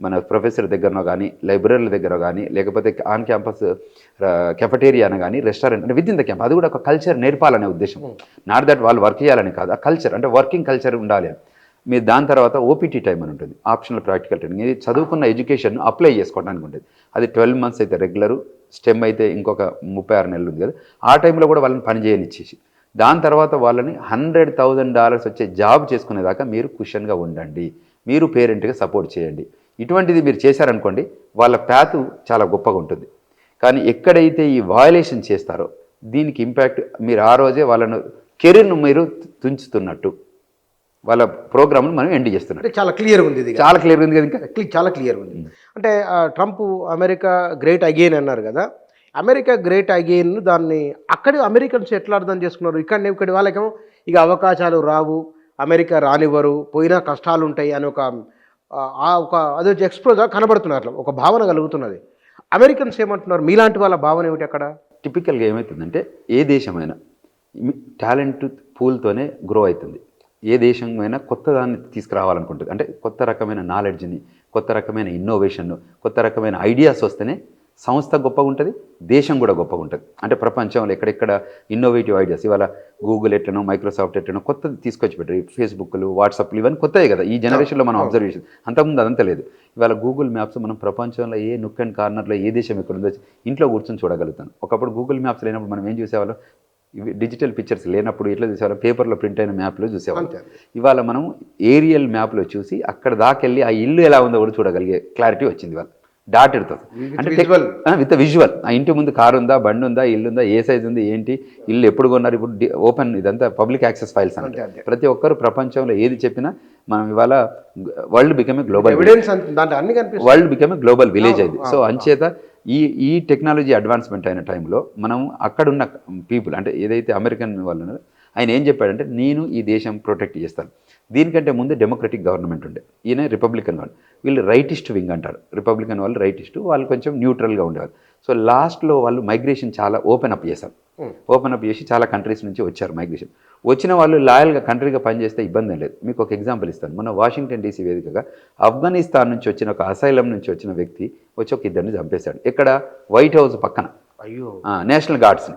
మన ప్రొఫెసర్ దగ్గరనో కానీ, లైబ్రరీల దగ్గర కానీ, లేకపోతే ఆన్ క్యాంపస్ కెఫెటేరియాను కానీ, రెస్టారెంట్ అంటే విత్ ఇన్ ద క్యాంప్, అది కూడా ఒక కల్చర్ నేర్పాలనే ఉద్దేశం. నాట్ దట్ వాళ్ళు వర్క్ చేయాలని కాదు, ఆ కల్చర్ అంటే వర్కింగ్ కల్చర్ ఉండాలి అని. మీరు దాని తర్వాత ఓపీటీ టైం అని ఉంటుంది, ఆప్షనల్ ప్రాక్టికల్ ట్రైనింగ్. ఇది చదువుకున్న ఎడ్యుకేషన్ అప్లై చేసుకోవడానికి ఉంటుంది. అది 12 months అయితే రెగ్యులరు, స్టెమ్ అయితే ఇంకొక 36 నెలలు ఉంది కదా, ఆ టైంలో కూడా వాళ్ళని పని చేయనిచ్చేసి దాని తర్వాత వాళ్ళని $100,000 వచ్చే జాబ్ చేసుకునేదాకా మీరు కుషన్గా ఉండండి, మీరు పేరెంట్గా సపోర్ట్ చేయండి. ఇటువంటిది మీరు చేశారనుకోండి, వాళ్ళ ప్యాత్ చాలా గొప్పగా ఉంటుంది. కానీ ఎక్కడైతే ఈ వయలేషన్ చేస్తారో దీనికి ఇంపాక్ట్ మీరు ఆ రోజే వాళ్ళను కెరీర్ను మీరు తుంచుతున్నట్టు వాళ్ళ ప్రోగ్రామ్ను మనం ఎండ్ చేస్తున్నట్టు. అంటే చాలా క్లియర్గా ఉంది ఇది. చాలా క్లియర్గా ఉంది కదా ఇంకా. చాలా క్లియర్గా ఉంది. అంటే ట్రంప్ అమెరికా గ్రేట్ అగైన్ అన్నారు కదా, అమెరికా గ్రేట్ అగైన్ దాన్ని అక్కడి అమెరికన్స్ ఎట్లా అర్థం చేసుకున్నారు? ఇక్కడి వాళ్ళకేమో ఇక అవకాశాలు రావు, అమెరికా రానివ్వరు, పోయినా కష్టాలు ఉంటాయి అని ఒక అదే ఎక్స్ప్లోజ్గా కనబడుతున్నారు, అట్లా ఒక భావన కలుగుతున్నది. అమెరికన్స్ ఏమంటున్నారు? మీలాంటి వాళ్ళ భావన ఏమిటి అక్కడ? టిపికల్గా ఏమవుతుందంటే ఏ దేశమైనా టాలెంట్ పూల్తోనే గ్రో అవుతుంది. ఏ దేశమైనా కొత్త దాన్ని తీసుకురావాలనుకుంటుంది. అంటే కొత్త రకమైన నాలెడ్జ్ని, కొత్త రకమైన ఇన్నోవేషన్ను, కొత్త రకమైన ఐడియాస్ వస్తేనే సంస్థ గొప్పగా ఉంటుంది, దేశం కూడా గొప్పగా ఉంటుంది. అంటే ప్రపంచంలో ఎక్కడెక్కడ ఇన్నోవేటివ్ ఐడియాస్, ఇవాళ గూగుల్ ఎట్లనో, మైక్రోసాఫ్ట్ ఎట్లనో కొత్తది తీసుకొచ్చి పెట్టారు. ఫేస్బుక్లు, వాట్సాప్లు ఇవన్నీ కొత్తయే కదా ఈ జనరేషన్లో మనం అబ్జర్వేషన్. అంతకుముందు అదంతా లేదు. ఇవాళ గూగుల్ మ్యాప్స్ మనం ప్రపంచంలో ఏ నుక్ అండ్ కార్నర్లో ఏ దేశం ఎక్కడ ఉందో ఇంట్లో కూర్చొని చూడగలుగుతాం. ఒకప్పుడు గూగుల్ మ్యాప్స్ లేనప్పుడు మనం ఏం చూసేవాళ్ళం? ఇవి డిజిటల్ పిక్చర్స్ లేనప్పుడు ఎట్లా చూసేవాళ్ళం? పేపర్లో ప్రింట్ అయిన మ్యాప్లో చూసేవాళ్ళం. ఇవాళ మనం ఏరియల్ మ్యాప్లో చూసి అక్కడ దాకెళ్ళి ఆ ఇల్లు ఎలా ఉందో కూడా చూడగలిగే క్లారిటీ వచ్చింది. ఇవాళ డాట్ ఎడుతుంది అంటే విత్ విజువల్. ఆ ఇంటి ముందు కారు ఉందా, బండి ఉందా, ఇల్లు ఉందా, ఏ సైజ్ ఉంది, ఏంటి, ఇల్లు ఎప్పుడు కొన్నారు, ఇప్పుడు ఓపెన్, ఇదంతా పబ్లిక్ యాక్సెస్ ఫైల్స్ అంటే ప్రతి ఒక్కరు ప్రపంచంలో ఏది చెప్పినా మనం ఇవాళ world become a global village అయింది. సో అంచేత ఈ టెక్నాలజీ అడ్వాన్స్మెంట్ అయిన టైంలో మనం అక్కడున్న పీపుల్, అంటే ఏదైతే అమెరికన్ వాళ్ళు ఆయన ఏం చెప్పాడంటే, నేను ఈ దేశం ప్రొటెక్ట్ చేస్తాను. దీనికంటే ముందు డెమోక్రటిక్ గవర్నమెంట్ ఉండే, ఈయన రిపబ్లికన్ వాళ్ళు. వీళ్ళు రైటిస్ట్ వింగ్ అంటారు. రిపబ్లికన్ వాళ్ళు రైటిస్ట్, వాళ్ళు కొంచెం న్యూట్రల్గా ఉండేవారు. సో లాస్ట్లో వాళ్ళు మైగ్రేషన్ చాలా ఓపెన్ అప్ చేశారు. ఓపెన్ అప్ చేసి చాలా కంట్రీస్ నుంచి వచ్చారు మైగ్రేషన్. వచ్చిన వాళ్ళు లాయల్గా కంట్రీగా పనిచేస్తే ఇబ్బంది లేదు. మీకు ఒక ఎగ్జాంపుల్ ఇస్తాను. మొన్న వాషింగ్టన్ డీసీ వేదికగా ఆఫ్ఘనిస్తాన్ నుంచి వచ్చిన ఒక అసైలం నుంచి వచ్చిన వ్యక్తి వచ్చి ఒక ఇద్దరిని చంపేశాడు. ఇక్కడ వైట్ హౌస్ పక్కన. అయ్యో. నేషనల్ గార్డ్స్ని.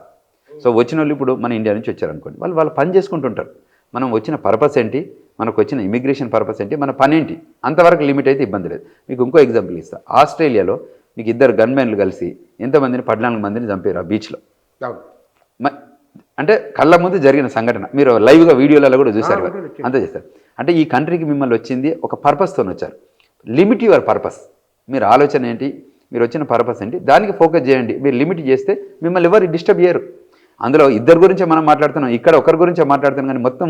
సో వచ్చిన వాళ్ళు ఇప్పుడు మన ఇండియా నుంచి వచ్చారనుకోండి, వాళ్ళు పని చేసుకుంటుంటారు. మనం వచ్చిన పర్పస్ ఏంటి, మనకు వచ్చిన ఇమిగ్రేషన్ పర్పస్ ఏంటి, మన పని ఏంటి, అంతవరకు లిమిట్ అయితే ఇబ్బంది లేదు. మీకు ఇంకో ఎగ్జాంపుల్ ఇస్తాను. ఆస్ట్రేలియాలో మీకు ఇద్దరు గన్మెన్లు కలిసి ఎంతమందిని 14 మందిని చంపారు ఆ బీచ్లో. అంటే కళ్ళ ముందు జరిగిన సంఘటన, మీరు లైవ్గా వీడియోలలో కూడా చూశారు. అంతే చేస్తారు. అంటే ఈ కంట్రీకి మిమ్మల్ని వచ్చింది ఒక పర్పస్తో వచ్చారు. Limit your purpose. మీరు ఆలోచన ఏంటి, మీరు వచ్చిన పర్పస్ ఏంటి, దానికి ఫోకస్ చేయండి. మీరు లిమిట్ చేస్తే మిమ్మల్ని ఎవరు డిస్టర్బ్ చేయరు. అందులో ఇద్దరు గురించే మనం మాట్లాడుతున్నాం, ఇక్కడ ఒకరి గురించే మాట్లాడుతున్నాం, కానీ మొత్తం.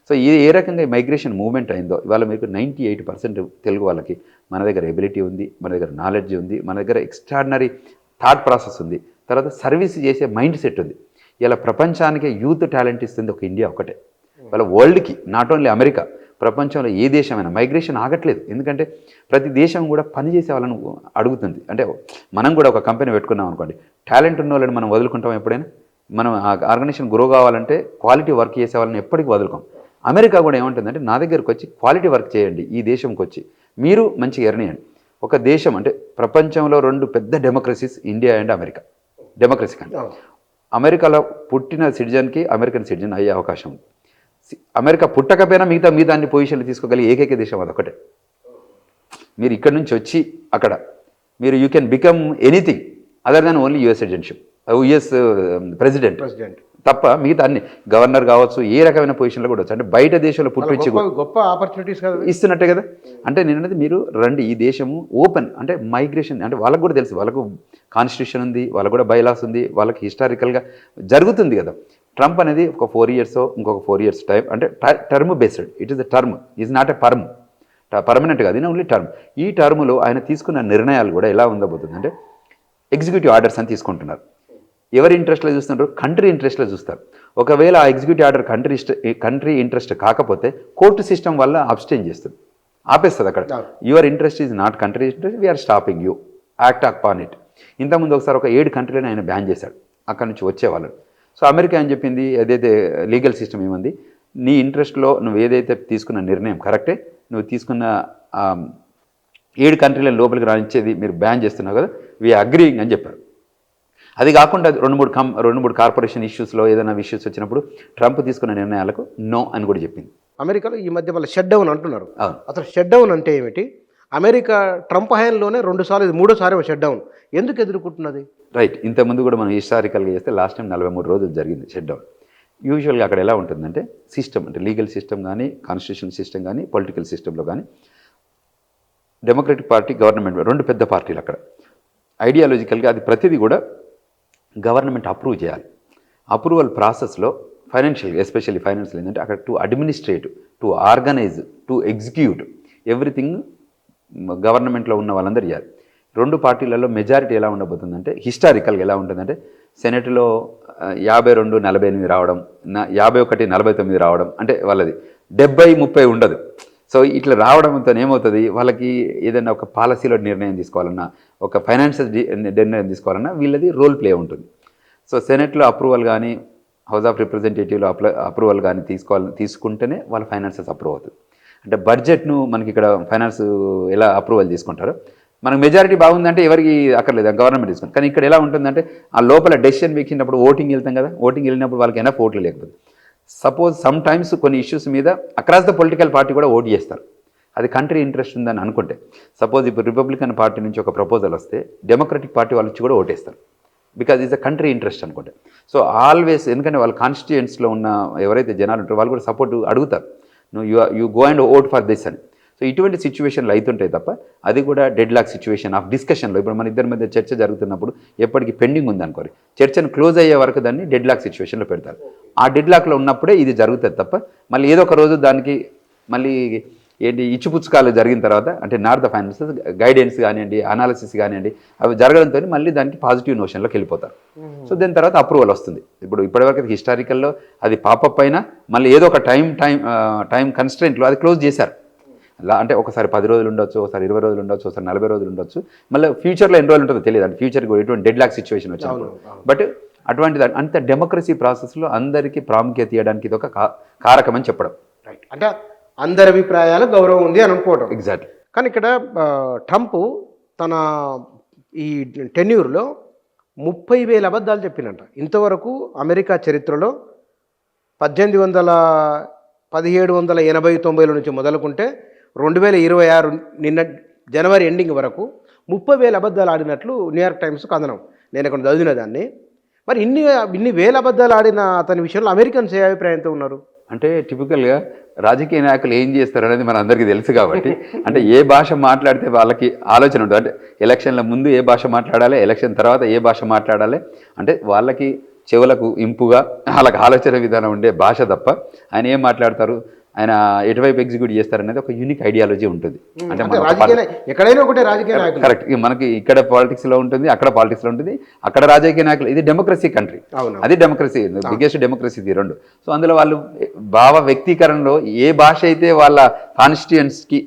సో ఏ రకంగా ఈ మైగ్రేషన్ మూవ్మెంట్ అయిందో ఇవాళ మీకు 98% తెలుగు వాళ్ళకి మన దగ్గర ఎబిలిటీ ఉంది, మన దగ్గర నాలెడ్జ్ ఉంది, మన దగ్గర ఎక్స్ట్రాడినరీ థాట్ ప్రాసెస్ ఉంది, తర్వాత సర్వీస్ చేసే మైండ్ సెట్ ఉంది. ఇలా ప్రపంచానికి యూత్ టాలెంట్ ఇస్తుంది ఒక ఇండియా ఒకటే. వాళ్ళ వరల్డ్కి, నాట్ ఓన్లీ అమెరికా, ప్రపంచంలో ఏ దేశమైనా మైగ్రేషన్ ఆగట్లేదు. ఎందుకంటే ప్రతి దేశం కూడా పనిచేసే వాళ్ళని అడుగుతుంది. అంటే మనం కూడా ఒక కంపెనీ పెట్టుకున్నాం అనుకోండి, టాలెంట్ ఉన్న వాళ్ళని మనం వదులుకుంటాం ఎప్పుడైనా? మనం ఆ ఆర్గనైజేషన్ గ్రో కావాలంటే క్వాలిటీ వర్క్ చేసే వాళ్ళని ఎప్పటికీ వదులుకోం. అమెరికా కూడా ఏమంటుందంటే, నా దగ్గరకు వచ్చి క్వాలిటీ వర్క్ చేయండి, ఈ దేశంకి వచ్చి మీరు మంచిగా ఎర్నియండి. ఒక దేశం అంటే ప్రపంచంలో 2 పెద్ద democracies, India and America. Democracy కంటే అమెరికాలో పుట్టిన సిటిజన్కి అమెరికన్ సిటిజన్ అయ్యే అవకాశం ఉంది. అమెరికా పుట్టకపోయినా మిగతా అన్ని పొజిషన్లు తీసుకోగలిగే ఏకైక దేశం అదొకటే. మీరు ఇక్కడ నుంచి వచ్చి అక్కడ మీరు you can become anything other than only US citizenship, US president తప్ప మిగతా అన్ని, గవర్నర్ కావచ్చు, ఏ రకమైన పొజిషన్లో కూడా వచ్చు. అంటే బయట దేశంలో పుట్టించి గొప్ప ఆపర్చునిటీస్ ఇస్తున్నట్టే కదా. అంటే నేను అనేది, మీరు రండి, ఈ దేశము ఓపెన్. అంటే మైగ్రేషన్ అంటే వాళ్ళకు కూడా తెలుసు, వాళ్ళకు కాన్స్టిట్యూషన్ ఉంది, వాళ్ళకు కూడా బైలాస్ ఉంది, వాళ్ళకి హిస్టారికల్గా జరుగుతుంది కదా. ట్రంప్ అనేది ఒక 4 years ఇంకొక 4 years టైం, అంటే term based. It is the term, is not a permanent కాదు, ఇది ఓన్లీ టర్మ్. ఈ టర్మ్లో ఆయన తీసుకున్న నిర్ణయాలు కూడా ఎలా ఉండబోతుంది అంటే, ఎగ్జిక్యూటివ్ ఆర్డర్స్ అని తీసుకుంటున్నారు. ఎవరి ఇంట్రెస్ట్లో చూస్తున్నారు? కంట్రీ ఇంట్రెస్ట్లో చూస్తారు. ఒకవేళ ఆ ఎగ్జిక్యూటివ్ ఆర్డర్ కంట్రీ ఇంట్రెస్ట్ కాకపోతే కోర్టు సిస్టమ్ వల్ల అబ్స్టైన్ చేస్తుంది, ఆపేస్తుంది అక్కడ. Your interest is not country interest, we are stopping you, act upon it. ఇంతకుముందు ఒకసారి ఒక 7 కంట్రీలను ఆయన బ్యాన్ చేశాడు అక్కడ నుంచి వచ్చేవాళ్ళని. సో అమెరికా ఏం చెప్పింది, ఏదైతే లీగల్ సిస్టమ్ ఏమంది, నీ ఇంట్రెస్ట్లో నువ్వు ఏదైతే తీసుకున్న నిర్ణయం కరెక్టే, నువ్వు తీసుకున్న 7 కంట్రీలను లోపలికి రానిచ్చేది మీరు బ్యాన్ చేస్తున్నావు కదా, వీ అగ్రీయింగ్ అని చెప్పారు. అది కాకుండా 2-3 కార్పొరేషన్ ఇష్యూస్లో ఏదైనా ఇష్యూస్ వచ్చినప్పుడు ట్రంప్ తీసుకున్న నిర్ణయాలకు నో అని కూడా చెప్పింది. అమెరికాలో ఈ మధ్య వాళ్ళ షట్ డౌన్ అంటున్నారు. అసలు షట్ డౌన్ అంటే ఏమిటి? అమెరికా ట్రంప్ హయాంలోనే 2 సార్లు, 3వ సారి షట్ డౌన్ ఎందుకు ఎదుర్కొంటున్నది? రైట్. ఇంతకుముందు కూడా మనం హిస్టారికల్గా చేస్తే లాస్ట్ టైం 43 రోజులు జరిగింది షట్ డౌన్. యూజువల్గా అక్కడ ఎలా ఉంటుందంటే, సిస్టమ్ అంటే లీగల్ సిస్టమ్ కానీ, కాన్స్టిట్యూషన్ సిస్టమ్ కానీ, పొలిటికల్ సిస్టంలో కానీ, డెమోక్రటిక్ పార్టీ, గవర్నమెంట్ 2 పెద్ద పార్టీలు అక్కడ. ఐడియాలజికల్గా అది ప్రతిదీ కూడా గవర్నమెంట్ అప్రూవ్ చేయాలి. అప్రూవల్ ప్రాసెస్లో ఫైనాన్షియల్, ఎస్పెషల్లీ ఫైనాన్షియల్ ఏంటంటే అక్కడ to administrate, to organise, to execute everything గవర్నమెంట్లో ఉన్న వాళ్ళందరూ చేయాలి. రెండు పార్టీలలో మెజారిటీ ఎలా ఉండబోతుందంటే హిస్టారికల్గా ఎలా ఉంటుందంటే సెనెట్లో 52-48 రావడం, 51-49 రావడం, అంటే వాళ్ళది 70-30 ఉండదు. సో ఇట్లా రావడంతో ఏమవుతుంది, వాళ్ళకి ఏదైనా ఒక పాలసీలో నిర్ణయం తీసుకోవాలన్నా, ఒక ఫైనాన్షియల్ నిర్ణయం తీసుకోవాలన్నా వీళ్ళది రోల్ ప్లే ఉంటుంది. సో సెనెట్లో అప్రూవల్ కానీ, హౌస్ ఆఫ్ రిప్రజెంటేటివ్లో అప్రూవల్ కానీ తీసుకుంటేనే వాళ్ళ ఫైనాన్సెస్ అప్రూవ్ అవుతుంది. అంటే బడ్జెట్ను మనకి ఇక్కడ ఫైనాన్స్ ఎలా అప్రూవల్ తీసుకుంటారో మనకు మెజారిటీ బాగుందంటే ఎవరికి అక్కర్లేదు, గవర్నమెంట్ తీసుకుంటాం. కానీ ఇక్కడ ఎలా ఉంటుందంటే ఆ లోపల డెసిషన్ మేకినప్పుడు ఓటింగ్ వెళ్తాం కదా, ఓటింగ్ వెళ్ళినప్పుడు వాళ్ళకి ఎనఫ్ ఓట్లు లేకపోతే సపోజ్ సమ్ టైమ్స్ కొన్ని ఇష్యూస్ మీద అక్రాస్ ద పొలిటికల్ పార్టీ కూడా ఓట్ చేస్తారు. అది కంట్రీ ఇంట్రెస్ట్ ఉందని అనుకుంటే, సపోజ్ ఇప్పుడు రిపబ్లికన్ పార్టీ నుంచి ఒక ప్రపోజల్ వస్తే డెమోక్రటిక్ పార్టీ వాళ్ళు వచ్చి కూడా ఓటేస్తారు, because is a country interest అనుకుంటే. సో ఆల్వేస్, ఎందుకంటే వాళ్ళ కాన్స్టిట్యూయెంట్స్లో ఉన్న ఎవరైతే జనాలు ఉంటారో వాళ్ళు కూడా సపోర్ట్ అడుగుతారు, నువ్వు you go and vote for this అని. సో ఇటువంటి సిచ్యువేషన్లు అవుతుంటాయి తప్ప అది కూడా డెడ్ లాక్ సిచ్యువేషన్ ఆఫ్ డిస్కషన్లో. ఇప్పుడు మన ఇద్దరి మధ్య చర్చ జరుగుతున్నప్పుడు ఎప్పటికీ పెండింగ్ ఉంది అనుకోరు, చర్చను క్లోజ్ అయ్యే వరకు దాన్ని డెడ్ లాక్ సిచ్యువేషన్లో పెడతారు. ఆ డెడ్ లాక్లో ఉన్నప్పుడే ఇది జరుగుతుంది తప్ప మళ్ళీ ఏదో ఒక రోజు దానికి మళ్ళీ ఏంటి ఇచ్చిపుచ్చుకాలు జరిగిన తర్వాత, అంటే నాట్ ద ఫైనాన్సెస్ గైడెన్స్ కానివ్వండి, అనాలిసిస్ కానివ్వండి, అవి జరగడంతో మళ్ళీ దానికి పాజిటివ్ నోషన్లోకి వెళ్ళిపోతారు. సో దాని తర్వాత అప్రూవల్ వస్తుంది. ఇప్పుడు ఇప్పటివరకు హిస్టారికల్లో అది పాపప్ అయినా మళ్ళీ ఏదో ఒక టైం కన్స్ట్రెంట్లో అది క్లోజ్ చేశారు. అంటే ఒకసారి 10 రోజులు ఉండొచ్చు, ఒకసారి 20 రోజులు ఉండొచ్చు, ఒకసారి 40 రోజులు ఉండొచ్చు, మళ్ళీ ఫ్యూచర్లో ఎన్ని రోజులు ఉంటుందో తెలియదు. అంటే ఫ్యూచర్కి ఎటువంటి డెడ్ లాక్ సిచ్యువేషన్ వచ్చినప్పుడు. బట్ అటువంటి అంత డెమోక్రసీ ప్రాసెస్లో అందరికీ ప్రాముఖ్యత ఇవ్వడానికి ఇది ఒక కారకం అని చెప్పడం. రైట్, అంటే అందరి అభిప్రాయాలు గౌరవం ఉంది అని అనుకోవడం. ఎగ్జాక్ట్లీ. కానీ ఇక్కడ ట్రంప్ తన ఈ టెన్యూర్లో 30,000 అబద్ధాలు చెప్పినట్ట. ఇంతవరకు అమెరికా చరిత్రలో 1780-90 నుంచి మొదలుకుంటే 2026 నిన్న జనవరి ఎండింగ్ వరకు 30,000 అబద్ధాలు ఆడినట్లు న్యూయార్క్ టైమ్స్ కథనం. నేను ఇక్కడ చదివిన దాన్ని. మరి ఇన్ని వేల అబద్ధాలు ఆడిన అతని విషయంలో అమెరికన్స్ ఏ అభిప్రాయంతో ఉన్నారు? అంటే టిపికల్గా రాజకీయ నాయకులు ఏం చేస్తారు అనేది మన అందరికీ తెలుసు కాబట్టి, అంటే ఏ భాష మాట్లాడితే వాళ్ళకి ఆలోచన ఉంటుంది. అంటే ఎలక్షన్ల ముందు ఏ భాష మాట్లాడాలి, ఎలక్షన్ తర్వాత ఏ భాష మాట్లాడాలి, అంటే వాళ్ళకి చెవులకు ఇంపుగా వాళ్ళకి ఆలోచన విధానం ఉండే భాష తప్ప ఆయన ఏం మాట్లాడతారు, ఆయన ఎటువైపు ఎగ్జిక్యూట్ చేస్తారనేది ఒక యూనిక్ ఐడియాలజీ ఉంటుంది. అంటే ఎక్కడైనా ఒకటే రాజకీయ నాయకులు. కరెక్ట్. మనకి ఇక్కడ పాలిటిక్స్లో ఉంటుంది, అక్కడ పాలిటిక్స్లో ఉంటుంది, అక్కడ రాజకీయ నాయకులు. ఇది డెమోక్రసీ కంట్రీ, అది డెమోక్రసీ, బిగ్గెస్ట్ డెమోక్రసీ ఇది రెండు. సో అందులో వాళ్ళు భావ వ్యక్తీకరణలో ఏ భాష అయితే వాళ్ళ కాన్స్టిట్యుయెంట్స్కి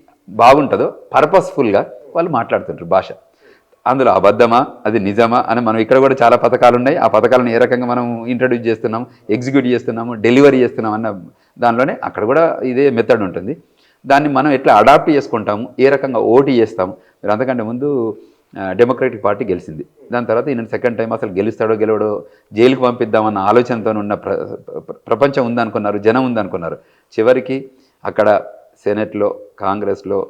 బాగుంటుందో పర్పస్ఫుల్గా వాళ్ళు మాట్లాడుతుంటారు భాష. అందులో అబద్ధమా అది నిజమా అని మనం ఇక్కడ కూడా చాలా పథకాలు ఉన్నాయి. ఆ పథకాలను ఏ రకంగా మనం ఇంట్రడ్యూస్ చేస్తున్నాము, ఎగ్జిక్యూట్ చేస్తున్నాము, డెలివరీ చేస్తున్నాం అన్న దానిలోనే అక్కడ కూడా ఇదే మెథడ్ ఉంటుంది. దాన్ని మనం ఎట్లా అడాప్ట్ చేసుకుంటాము, ఏ రకంగా ఓటు చేస్తాము. మీరు అంతకంటే ముందు డెమోక్రటిక్ పార్టీ గెలిచింది, దాని తర్వాత ఈయన సెకండ్ టైం అసలు గెలుస్తాడో గెలవడో, జైలుకు పంపిద్దామన్న ఆలోచనతో ఉన్న ప్రపంచం ఉందనుకున్నారు, జనం ఉందనుకున్నారు. చివరికి అక్కడ సెనెట్లో, కాంగ్రెస్లో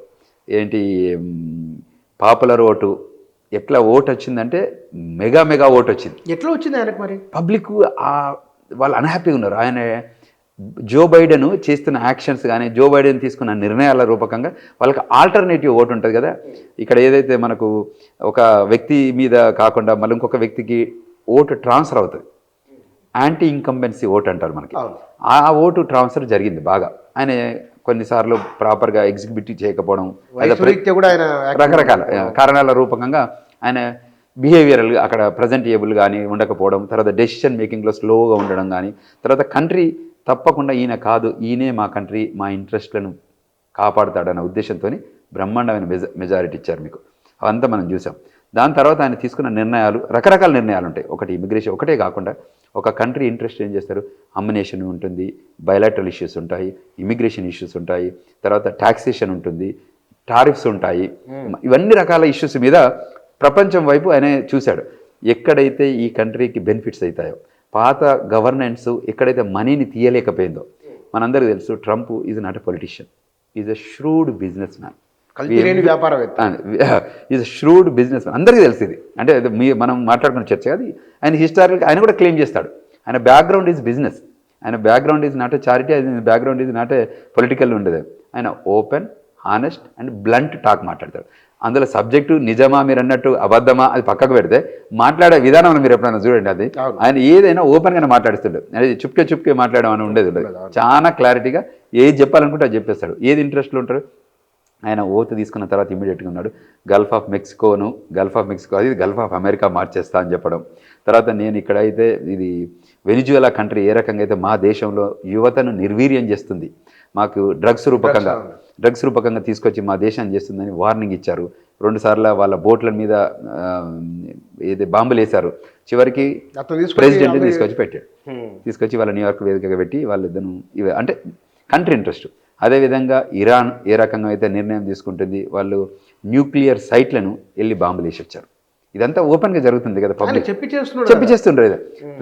ఏంటి పాపులర్ ఓటు, ఎట్లా ఓటు వచ్చిందంటే మెగా ఓటు వచ్చింది. ఎట్లా వచ్చింది ఆయనకు? మరి పబ్లిక్ వాళ్ళు అన్హ్యాపీగా ఉన్నారు. ఆయన జో బైడెన్ చేస్తున్న యాక్షన్స్ కానీ, జో బైడెన్ తీసుకున్న నిర్ణయాల రూపకంగా వాళ్ళకి ఆల్టర్నేటివ్ ఓటు ఉంటుంది కదా. ఇక్కడ ఏదైతే మనకు ఒక వ్యక్తి మీద కాకుండా మళ్ళీ ఇంకొక వ్యక్తికి ఓటు ట్రాన్స్ఫర్ అవుతుంది, యాంటీ ఇన్కంబెన్సీ ఓటు అంటారు మనకి. ఆ ఓటు ట్రాన్స్ఫర్ జరిగింది బాగా. ఆయన కొన్నిసార్లు ప్రాపర్గా ఎగ్జిక్యూట్ చేయకపోవడం, రకరకాల కారణాల రూపకంగా ఆయన బిహేవియరల్ అక్కడ ప్రజెంటేబుల్ కానీ ఉండకపోవడం, తర్వాత డెసిషన్ మేకింగ్లో స్లోగా ఉండడం కానీ, తర్వాత కంట్రీ తప్పకుండా ఈయన కాదు, ఈయనే మా కంట్రీ, మా ఇంట్రెస్ట్లను కాపాడుతాడన్న ఉద్దేశంతో బ్రహ్మాండమైన మెజారిటీ ఇచ్చారు మీకు. అవంతా మనం చూసాం. దాని తర్వాత ఆయన తీసుకున్న నిర్ణయాలు, రకరకాల నిర్ణయాలు ఉంటాయి. ఒకటి ఇమిగ్రేషన్ ఒకటే కాకుండా ఒక కంట్రీ ఇంట్రెస్ట్ ఏం చేస్తారు, అమ్యునేషన్ ఉంటుంది, బయలాటరల్ ఇష్యూస్ ఉంటాయి, ఇమిగ్రేషన్ ఇష్యూస్ ఉంటాయి, తర్వాత టాక్సేషన్ ఉంటుంది, టారిఫ్స్ ఉంటాయి. ఇవన్నీ రకాల ఇష్యూస్ మీద ప్రపంచం వైపు ఆయన చూశాడు. ఎక్కడైతే ఈ కంట్రీకి బెనిఫిట్స్ అవుతాయో, పాత గవర్నెన్స్ ఎక్కడైతే మనీని తీయలేకపోయిందో. మనందరికీ తెలుసు Trump is not a politician, is a shrewd business man, is a shrewd business man. అందరికీ తెలిసి ఇది. అంటే మనం మాట్లాడుకున్న చర్చ అది. ఆయన హిస్టారికల్ ఆయన కూడా క్లెయిమ్ చేస్తాడు, ఆయన బ్యాక్గ్రౌండ్ ఈజ్ బిజినెస్, ఆయన background is not a charity, ఆయన background is not a political ఉండేది. ఆయన open, honest and blunt talk మాట్లాడతాడు. అందులో సబ్జెక్టు నిజమా మీరు అన్నట్టు అబద్ధమా అది పక్కకు పెడితే మాట్లాడే విధానంలో మీరు ఎప్పుడైనా చూడండి. అది ఆయన ఏదైనా ఓపెన్గానే మాట్లాడిస్తుండే, అది చుప్కే మాట్లాడడం అని ఉండేది ఉండదు. చాలా క్లారిటీగా ఏది చెప్పాలనుకుంటే అది చెప్పేస్తాడు. ఏది ఇంట్రెస్ట్లో ఉంటారు. ఆయన ఓత్ తీసుకున్న తర్వాత ఇమీడియట్గా ఉన్నాడు గల్ఫ్ ఆఫ్ మెక్సికో అది గల్ఫ్ ఆఫ్ అమెరికా మార్చేస్తా అని చెప్పడం. తర్వాత నేను ఇక్కడైతే ఇది వెనిజువలా కంట్రీ ఏ రకంగా అయితే మా దేశంలో యువతను నిర్వీర్యం చేస్తుంది, మాకు డ్రగ్స్ రూపకంగా తీసుకొచ్చి మా దేశాన్ని చేస్తుందని వార్నింగ్ ఇచ్చారు. 2 సార్లు వాళ్ళ బోట్ల మీద ఏది బాంబులు వేశారు. చివరికి ప్రెసిడెంట్ని తీసుకొచ్చి పెట్టాడు. తీసుకొచ్చి వాళ్ళ న్యూయార్క్ వేదికగా పెట్టి వాళ్ళిద్దరు ఇవే అంటే కంట్రీ ఇంట్రెస్ట్. అదేవిధంగా ఇరాన్ ఏ రకంగా అయితే నిర్ణయం తీసుకుంటుంది, వాళ్ళు న్యూక్లియర్ సైట్లను వెళ్ళి బాంబులు వేసి వచ్చారు. ఇదంతా ఓపెన్గా జరుగుతుంది కదా, పబ్లిక్ చెప్పి చేస్తుండ్రు.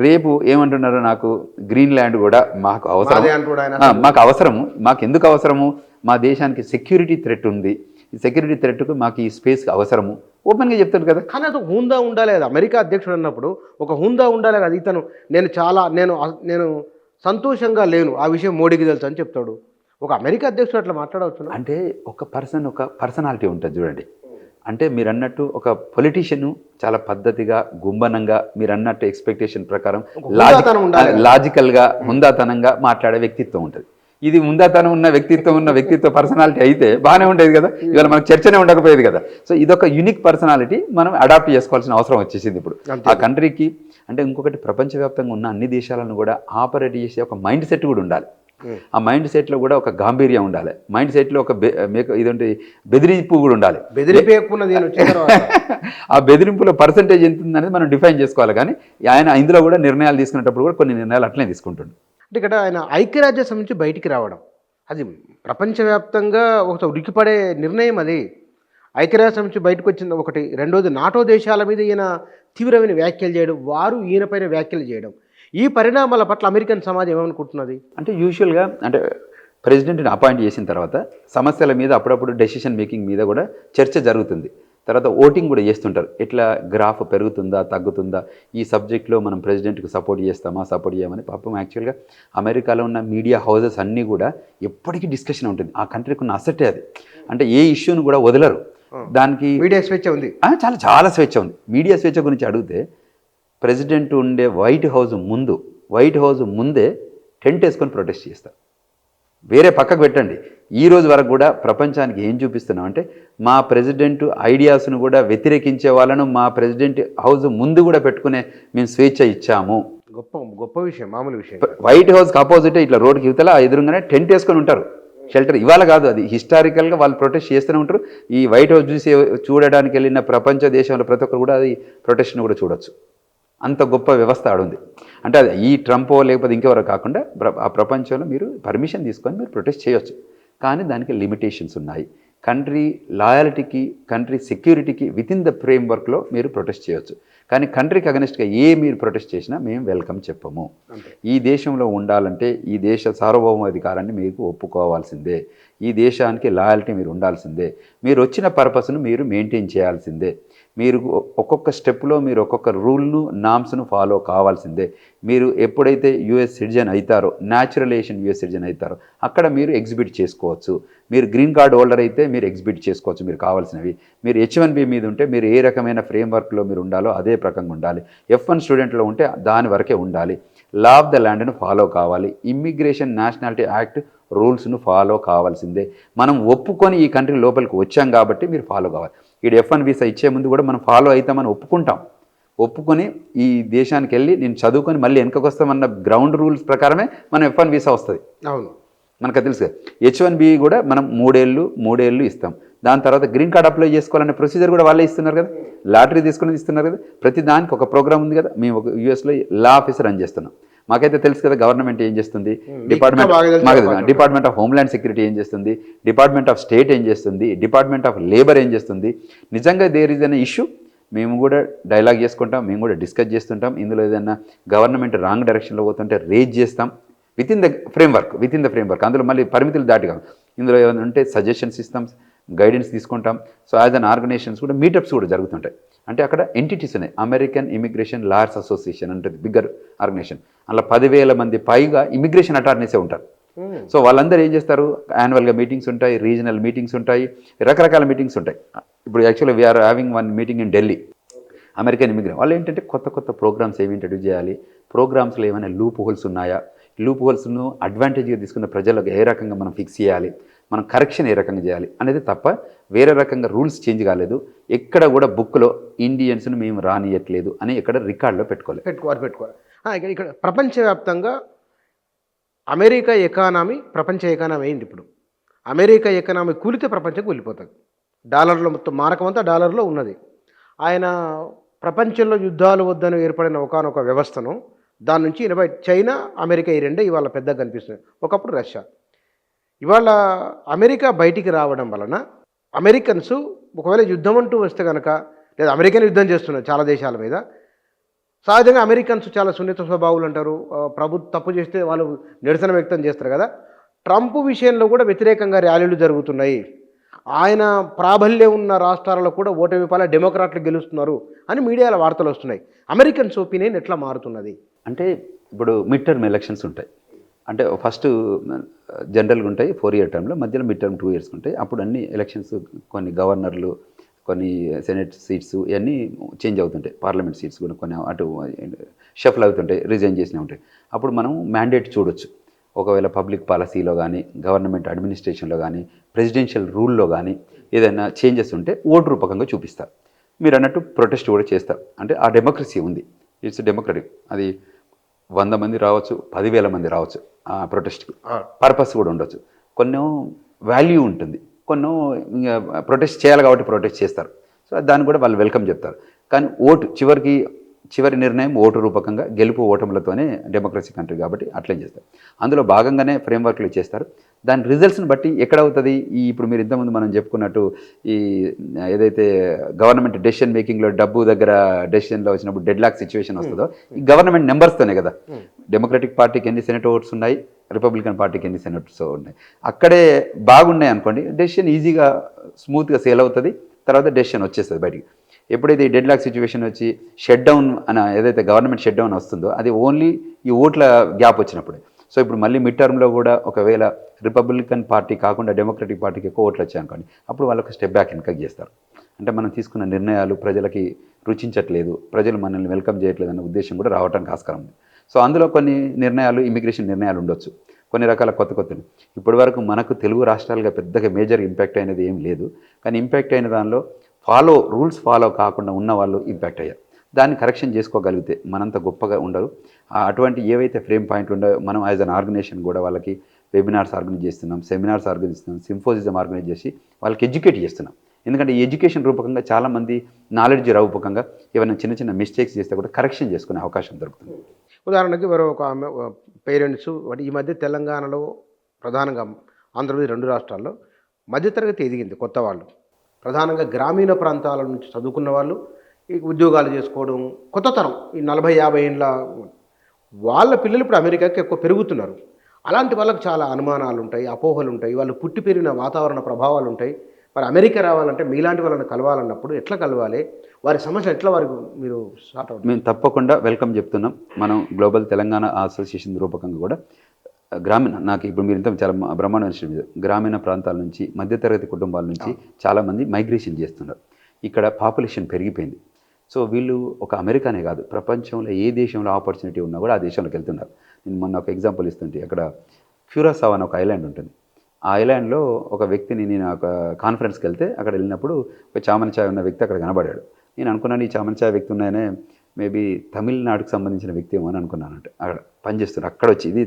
రేపు ఏమంటున్నారు, నాకు గ్రీన్లాండ్ కూడా మాకు అవసరము, మాకు ఎందుకు అవసరము, మా దేశానికి సెక్యూరిటీ థ్రెట్ ఉంది, ఈ సెక్యూరిటీ థ్రెట్కు మాకు ఈ స్పేస్ అవసరము ఓపెన్గా చెప్తాడు కదా. కానీ అది హుందా ఉండాలి కదా, అమెరికా అధ్యక్షుడు అన్నప్పుడు ఒక హుందా ఉండాలి కదా. ఇతను నేను సంతోషంగా లేను, ఆ విషయం మోడీకి తెలుసు అని చెప్తాడు. ఒక అమెరికా అధ్యక్షుడు అట్లా మాట్లాడవచ్చు అంటే ఒక పర్సనాలిటీ ఉంటుంది చూడండి. అంటే మీరు అన్నట్టు ఒక పొలిటీషియన్ చాలా పద్ధతిగా గుంబనంగా మీరు అన్నట్టు ఎక్స్పెక్టేషన్ ప్రకారం లాజికల్గా హుందాతనంగా మాట్లాడే వ్యక్తిత్వం ఉంటుంది. ఇది హుందాతనం ఉన్న వ్యక్తిత్వ పర్సనాలిటీ అయితే బాగానే ఉండేది కదా, ఇవాళ మనకు చర్చనే ఉండకపోయేది కదా. సో ఇదొక యూనిక్ పర్సనాలిటీ మనం అడాప్ట్ చేసుకోవాల్సిన అవసరం వచ్చేసింది ఇప్పుడు ఆ కంట్రీకి. అంటే ఇంకొకటి, ప్రపంచవ్యాప్తంగా ఉన్న అన్ని దేశాలను కూడా ఆపరేట్ చేసే ఒక మైండ్ సెట్ కూడా ఉండాలి. ఆ మైండ్ సెట్లో కూడా ఒక గాంభీర్యం ఉండాలి. మైండ్ సెట్లో ఒక ఇదంటే బెదిరింపు కూడా ఉండాలి. ఆ బెదిరింపులో పర్సంటేజ్ ఎంత ఉందనేది మనం డిఫైన్ చేసుకోవాలి. కానీ ఆయన ఇందులో కూడా నిర్ణయాలు తీసుకునేటప్పుడు కూడా కొన్ని నిర్ణయాలు అట్లనే తీసుకుంటుండు. అంటే ఇక్కడ ఆయన ఐక్యరాజ్య సమితి నుంచి బయటికి రావడం, అది ప్రపంచవ్యాప్తంగా ఒక ఉడికిపడే నిర్ణయం. అది ఐక్యరాజ్య సమితి బయటకు వచ్చింది ఒకటి. రెండోది, నాటో దేశాల మీద ఈయన తీవ్రమైన వ్యాఖ్యలు చేయడం, వారు ఈయనపైన వ్యాఖ్యలు చేయడం. ఈ పరిణామాల పట్ల అమెరికన్ సమాజం ఏమనుకుంటున్నది అంటే, యూజువల్గా అంటే ప్రెసిడెంట్ని అపాయింట్ చేసిన తర్వాత సమస్యల మీద అప్పుడప్పుడు డెసిషన్ మేకింగ్ మీద కూడా చర్చ జరుగుతుంది. తర్వాత ఓటింగ్ కూడా చేస్తుంటారు. ఎట్లా గ్రాఫ్ పెరుగుతుందా తగ్గుతుందా, ఈ సబ్జెక్ట్లో మనం ప్రెసిడెంట్కి సపోర్ట్ చేయమని. పాపం యాక్చువల్గా అమెరికాలో ఉన్న మీడియా హౌసెస్ అన్నీ కూడా ఎప్పటికీ డిస్కషన్ ఉంటుంది. ఆ కంట్రీకి ఉన్న అసెట్టే అది. అంటే ఏ ఇష్యూను కూడా వదలరు. దానికి మీడియా స్వేచ్ఛ ఉంది, చాలా స్వేచ్ఛ ఉంది. మీడియా స్వేచ్ఛ గురించి అడిగితే ప్రెసిడెంట్ ఉండే వైట్ హౌస్ ముందే టెంట్ వేసుకొని ప్రొటెస్ట్ చేస్తారు. వేరే పక్కకు పెట్టండి, ఈ రోజు వరకు కూడా ప్రపంచానికి ఏం చూపిస్తున్నాం అంటే, మా ప్రెసిడెంట్ ఐడియాస్ను కూడా వ్యతిరేకించే వాళ్ళను మా ప్రెసిడెంట్ హౌస్ ముందు కూడా పెట్టుకునే మేము స్వేచ్ఛ ఇచ్చాము. గొప్ప విషయం, మామూలు విషయం. వైట్ హౌస్కి ఆపోజిట్ ఇట్లా రోడ్కి ఇవతల ఎదురుగానే టెంట్ వేసుకొని ఉంటారు. షెల్టర్ ఇవాళ కాదు, అది హిస్టారికల్గా వాళ్ళు ప్రొటెస్ట్ చేస్తూనే ఉంటారు. ఈ వైట్ హౌస్ చూడడానికి వెళ్ళిన ప్రపంచ దేశంలో ప్రతి ఒక్కరు కూడా అది ప్రొటెస్ట్ని కూడా చూడొచ్చు. అంత గొప్ప వ్యవస్థ ఆడుంది. అంటే అది ఈ ట్రంపో లేకపోతే ఇంకెవరో కాకుండా ఆ ప్రపంచంలో మీరు పర్మిషన్ తీసుకొని మీరు ప్రొటెస్ట్ చేయొచ్చు. కానీ దానికి లిమిటేషన్స్ ఉన్నాయి. కంట్రీ లాయాలిటీకి, కంట్రీ సెక్యూరిటీకి వితిన్ ద ఫ్రేమ్వర్క్లో మీరు ప్రొటెస్ట్ చేయొచ్చు. కానీ కంట్రీకి అగెనిస్ట్గా మీరు ప్రొటెస్ట్ చేసినా మేము వెల్కమ్ చెప్పము. ఈ దేశంలో ఉండాలంటే ఈ దేశ సార్వభౌమాధికారాన్ని మీకు ఒప్పుకోవాల్సిందే. ఈ దేశానికి లాయాలిటీ మీరు ఉండాల్సిందే. మీరు వచ్చిన పర్పస్ను మీరు మెయింటైన్ చేయాల్సిందే. మీరు ఒక్కొక్క స్టెప్లో మీరు ఒక్కొక్క రూల్ను నామ్స్ను ఫాలో కావాల్సిందే. మీరు ఎప్పుడైతే యుఎస్ సిటిజన్ అవుతారో, న్యాచురలైజేషన్ యుఎస్ సిటిజన్ అవుతారో అక్కడ మీరు ఎగ్జిబిట్ చేసుకోవచ్చు. మీరు గ్రీన్ కార్డ్ హోల్డర్ అయితే మీరు ఎగ్జిబిట్ చేసుకోవచ్చు మీరు కావాల్సినవి. మీరు H1B మీద ఉంటే మీరు ఏ రకమైన ఫ్రేమ్వర్క్లో మీరు ఉండాలో అదే ప్రకంగా ఉండాలి. F1 స్టూడెంట్లో ఉంటే దాని వరకే ఉండాలి. లా ఆఫ్ ద ల్యాండ్ను ఫాలో కావాలి. ఇమ్మిగ్రేషన్ నేషనాలిటీ యాక్ట్ రూల్స్ను ఫాలో కావాల్సిందే. మనం ఒప్పుకొని ఈ కంట్రీ లోపలికి వచ్చాం కాబట్టి మీరు ఫాలో కావాలి. ఈ F1 వీసా ఇచ్చే ముందు కూడా మనం ఫాలో అవుతామని ఒప్పుకొని ఈ దేశానికి వెళ్ళి నేను చదువుకొని మళ్ళీ వెనకకు వస్తామన్న గ్రౌండ్ రూల్స్ ప్రకారమే మనం F1 వీసా వస్తుంది. అవును, మనకు తెలుసు కదా. H1B కూడా మనం 3 ఏళ్ళు ఇస్తాం. దాని తర్వాత గ్రీన్ కార్డ్ అప్లై చేసుకోవాలనే ప్రొసీజర్ కూడా వాళ్ళే ఇస్తున్నారు కదా, లాటరీ తీసుకుని ఇస్తున్నారు కదా. ప్రతి దానికి ఒక ప్రోగ్రామ్ ఉంది కదా. మేము ఒక యూఎస్లో లా ఆఫీసర్ రన్ చేస్తున్నాం. మాకైతే తెలుసు కదా గవర్నమెంట్ ఏం చేస్తుంది, డిపార్ట్మెంట్ ఆఫ్ హోమ్ల్యాండ్ సెక్యూరిటీ ఏం చేస్తుంది, డిపార్ట్మెంట్ ఆఫ్ స్టేట్ ఏం చేస్తుంది, డిపార్ట్మెంట్ ఆఫ్ లేబర్ ఏం చేస్తుంది. నిజంగా దేర్ ఈజ్ అన్ ఇష్యూ మేము కూడా డైలాగ్ చేసుకుంటాం, మేము కూడా డిస్కస్ చేస్తుంటాం. ఇందులో ఏదైనా గవర్నమెంట్ రాంగ్ డైరెక్షన్లో పోతుంటే రేజ్ చేస్తాం విత్ ఇన్ ద ఫ్రేమ్వర్క్. అందులో మళ్ళీ పరిమితులు దాటిగా ఇందులో ఏమైనా ఉంటే సజెషన్స్ ఇస్తాం, గైడెన్స్ తీసుకుంటాం. సో యాజ్ అన్ ఆర్గనైజేషన్స్ కూడా మీటప్స్ కూడా జరుగుతుంటాయి. అంటే అక్కడ ఎంటిటీస్ ఉన్నాయి. అమెరికన్ ఇమిగ్రేషన్ లాయర్స్ అసోసియేషన్ అంటే బిగ్గర్ ఆర్గనైజేషన్. అలా 10,000 మంది పైగా ఇమిగ్రేషన్ అటార్నీసే ఉంటారు. సో వాళ్ళందరూ ఏం చేస్తారు, యాన్యువల్గా మీటింగ్స్ ఉంటాయి, రీజనల్ మీటింగ్స్ ఉంటాయి, రకరకాల మీటింగ్స్ ఉంటాయి. ఇప్పుడు actually we are having one meeting in Delhi, American immigrant వాళ్ళు ఏంటంటే కొత్త కొత్త ప్రోగ్రామ్స్ ఏమి ఇంట్రడ్యూస్ చేయాలి, ప్రోగ్రామ్స్లో ఏమైనా లూప్ హోల్స్ ఉన్నాయా, లూప్ హోల్స్ను అడ్వాంటేజ్గా తీసుకున్న ప్రజలకు ఏ రకంగా మనం ఫిక్స్ చేయాలి, మనం కరెక్షన్ ఏ రకంగా చేయాలి అనేది తప్ప వేరే రకంగా రూల్స్ చేంజ్ కాలేదు. ఎక్కడ కూడా బుక్లో ఇండియన్స్ను మేము రానియట్లేదు అని ఎక్కడ రికార్డులో పెట్టుకోవాలి. ఇక్కడ ప్రపంచవ్యాప్తంగా అమెరికా ఎకానమీ ప్రపంచ ఎకానమీ అయింది. ఇప్పుడు అమెరికా ఎకానమీ కూలితే ప్రపంచం కూలిపోతుంది. డాలర్లో మొత్తం మారకం అంతా డాలర్లో ఉన్నది. ఆయన ప్రపంచంలో యుద్ధాలు వద్దని ఏర్పడిన ఒకానొక వ్యవస్థను దాని నుంచి చైనా అమెరికా ఈ రెండే ఇవాళ పెద్దగా కనిపిస్తుంది. ఒకప్పుడు రష్యా. ఇవాళ అమెరికా బయటికి రావడం వలన అమెరికన్స్ ఒకవేళ యుద్ధం అంటూ వస్తే కనుక, లేదా అమెరికన్ యుద్ధం చేస్తున్నారు చాలా దేశాల మీద. సహజంగా అమెరికన్స్ చాలా సున్నిత స్వభావులు అంటారు. ప్రభుత్వం తప్పు చేస్తే వాళ్ళు నిరసన వ్యక్తం చేస్తారు కదా. ట్రంప్ విషయంలో కూడా వ్యతిరేకంగా ర్యాలీలు జరుగుతున్నాయి. ఆయన ప్రాబల్యం ఉన్న రాష్ట్రాలలో కూడా ఓటమి పాల డెమోక్రాట్లు గెలుస్తున్నారు అని మీడియాలో వార్తలు వస్తున్నాయి. అమెరికన్స్ ఒపీనియన్ ఎట్లా మారుతున్నది అంటే, ఇప్పుడు మిడ్ టర్మ్ ఎలక్షన్స్ ఉంటాయి. అంటే ఫస్ట్ జనరల్గా ఉంటాయి 4 year టర్మ్లో, మధ్యలో మిడ్ టర్మ్ 2 years ఉంటాయి. అప్పుడు అన్ని ఎలక్షన్స్, కొన్ని గవర్నర్లు, కొన్ని సెనెట్ సీట్స్ ఇవన్నీ చేంజ్ అవుతుంటాయి. పార్లమెంట్ సీట్స్ కూడా కొన్ని అటు షఫల్ అవుతుంటాయి, రిజైన్ చేసినవి ఉంటాయి. అప్పుడు మనం మ్యాండేట్ చూడొచ్చు. ఒకవేళ పబ్లిక్ పాలసీలో కానీ, గవర్నమెంట్ అడ్మినిస్ట్రేషన్లో కానీ, ప్రెసిడెన్షియల్ రూల్లో కానీ ఏదైనా చేంజెస్ ఉంటే ఓటు రూపకంగా చూపిస్తారు. మీరు అన్నట్టు ప్రొటెస్ట్ కూడా చేస్తారు. అంటే ఆ డెమోక్రసీ ఉంది, ఇట్స్ డెమోక్రటిక్. అది 100 మంది రావచ్చు, 10,000 మంది రావచ్చు. ఆ ప్రొటెస్ట్కి పర్పస్ కూడా ఉండొచ్చు. కొన్నో వాల్యూ ఉంటుంది, కొన్నో ఇంకా ప్రొటెస్ట్ చేయాలి కాబట్టి ప్రొటెస్ట్ చేస్తారు. సో దాన్ని కూడా వాళ్ళు వెల్కమ్ చెప్తారు. కానీ ఓటు చివరి నిర్ణయం ఓటు రూపకంగా, గెలుపు ఓటములతోనే డెమోక్రసీ కంట్రీ కాబట్టి అట్లేం చేస్తారు. అందులో భాగంగానే ఫ్రేమ్వర్క్లు చేస్తారు. దాని రిజల్ట్స్ని బట్టి ఎక్కడ అవుతుంది, ఈ ఇప్పుడు మీరు ఇంతకుముందు మనం చెప్పుకున్నట్టు ఈ ఏదైతే గవర్నమెంట్ డెసిషన్ మేకింగ్లో డబ్బు దగ్గర డెసిషన్లో వచ్చినప్పుడు డెడ్ లాక్ సిచ్యువేషన్ వస్తుందో, ఈ గవర్నమెంట్ నెంబర్స్తోనే కదా. డెమోక్రటిక్ పార్టీకి ఎన్ని సెనెట్ ఓట్స్ ఉన్నాయి, రిపబ్లికన్ పార్టీకి ఎన్ని సెనెట్స్ ఉన్నాయి, అక్కడే బాగున్నాయి అనుకోండి, డెసిషన్ ఈజీగా స్మూత్గా సేల్ అవుతుంది. తర్వాత డెసిషన్ వచ్చేస్తుంది బయటికి. ఎప్పుడైతే ఈ డెడ్ లాక్ సిచ్యువేషన్ వచ్చి షట్ డౌన్ అని ఏదైతే గవర్నమెంట్ షట్ డౌన్ వస్తుందో, అది ఓన్లీ ఈ ఓట్ల గ్యాప్ వచ్చినప్పుడే. సో ఇప్పుడు మళ్ళీ మిడ్ టర్మ్లో కూడా ఒకవేళ రిపబ్లికన్ పార్టీ కాకుండా డెమోక్రటిక్ పార్టీకి ఎక్కువ ఓట్లు వచ్చాయనుకోండి, అప్పుడు వాళ్ళకి స్టెప్ బ్యాక్ వెనక్కి చేస్తారు. అంటే మనం తీసుకున్న నిర్ణయాలు ప్రజలకి రుచించట్లేదు, ప్రజలు మనల్ని వెల్కమ్ చేయట్లేదు అన్న ఉద్దేశం కూడా రావడానికి ఆస్కారం ఉంది. సో అందులో కొన్ని నిర్ణయాలు, ఇమిగ్రేషన్ నిర్ణయాలు ఉండొచ్చు, కొన్ని రకాల కొత్తవి. ఇప్పటి వరకు మనకు తెలుగు రాష్ట్రాలుగా పెద్దగా మేజర్ ఇంపాక్ట్ అయినది ఏం లేదు. కానీ ఇంపాక్ట్ అయిన దానిలో రూల్స్ ఫాలో కాకుండా ఉన్న వాళ్ళు ఇంపాక్ట్ అయ్యారు. దాన్ని కరెక్షన్ చేసుకోగలిగితే మనంత గొప్పగా ఉండరు. అటువంటి ఏవైతే ఫ్రేమ్ పాయింట్ ఉండవో మనం యాజ్ అన్ ఆర్గనైజేషన్ కూడా వాళ్ళకి వెబినార్స్ ఆర్గనైజ్ చేస్తున్నాం, సెమినార్స్ ఆర్గనైజ్ చేస్తున్నాం, సింపోజిజం ఆర్గనైజ్ చేసి వాళ్ళకి ఎడ్యుకేట్ చేస్తున్నాం. ఎందుకంటే ఈ ఎడ్యుకేషన్ రూపకంగా చాలామంది నాలెడ్జ్ రూపకంగా ఏమైనా చిన్న చిన్న మిస్టేక్స్ చేస్తే కూడా కరెక్షన్ చేసుకునే అవకాశం దొరుకుతుంది. ఉదాహరణకి ఎవరో ఒక పేరెంట్స్ ఈ మధ్య తెలంగాణలో ప్రధానంగా ఆంధ్రప్రదేశ్ 2 రాష్ట్రాల్లో మధ్యతరగతి ఎదిగింది. కొత్త వాళ్ళు ప్రధానంగా గ్రామీణ ప్రాంతాల నుంచి చదువుకున్న వాళ్ళు ఈ ఉద్యోగాలు చేసుకోవడం, కొత్త తరం ఈ 40-50 ఏళ్ళ వాళ్ళ పిల్లలు ఇప్పుడు అమెరికాకి ఎక్కువ పెరుగుతున్నారు. అలాంటి వాళ్ళకి చాలా అనుమానాలు ఉంటాయి, అపోహలు ఉంటాయి, వాళ్ళు పుట్టి పెరిగిన వాతావరణ ప్రభావాలు ఉంటాయి. మరి అమెరికా రావాలంటే మీలాంటి వాళ్ళని కలవాలన్నప్పుడు ఎట్లా కలవాలి, వారి సమస్య ఎట్లా వారికి మీరు స్టార్ట్ అవుతుంది? మేము తప్పకుండా వెల్కమ్ చెప్తున్నాం. మనం గ్లోబల్ తెలంగాణ అసోసియేషన్ రూపకంగా కూడా నాకు ఇప్పుడు మీరు ఇంత చాలా బ్రహ్మాండమైన విషయం ఇది. గ్రామీణ ప్రాంతాల నుంచి, మధ్యతరగతి కుటుంబాల నుంచి చాలామంది మైగ్రేషన్ చేస్తున్నారు. ఇక్కడ పాపులేషన్ పెరిగిపోయింది. సో వీళ్ళు ఒక అమెరికానే కాదు, ప్రపంచంలో ఏ దేశంలో ఆపర్చునిటీ ఉన్నా కూడా ఆ దేశంలోకి వెళ్తున్నారు. నేను మొన్న ఒక ఎగ్జాంపుల్ ఇస్తుంటే, అక్కడ క్యూరాసావ్ అని ఒక ఐలాండ్ ఉంటుంది. ఆ ఐలాండ్లో ఒక వ్యక్తిని, నేను ఒక కాన్ఫరెన్స్కి వెళ్తే అక్కడ వెళ్ళినప్పుడు ఒక చామన్ చాయ్ ఉన్న వ్యక్తి అక్కడ కనబడాడు. నేను అనుకున్నాను ఈ చామన్ చాయ్ వ్యక్తి ఉన్నాయనే మేబీ తమిళనాడుకు సంబంధించిన వ్యక్తి ఏమో అని అనుకున్నానంటే. అక్కడ పనిచేస్తున్నారు. అక్కడ వచ్చి ఇది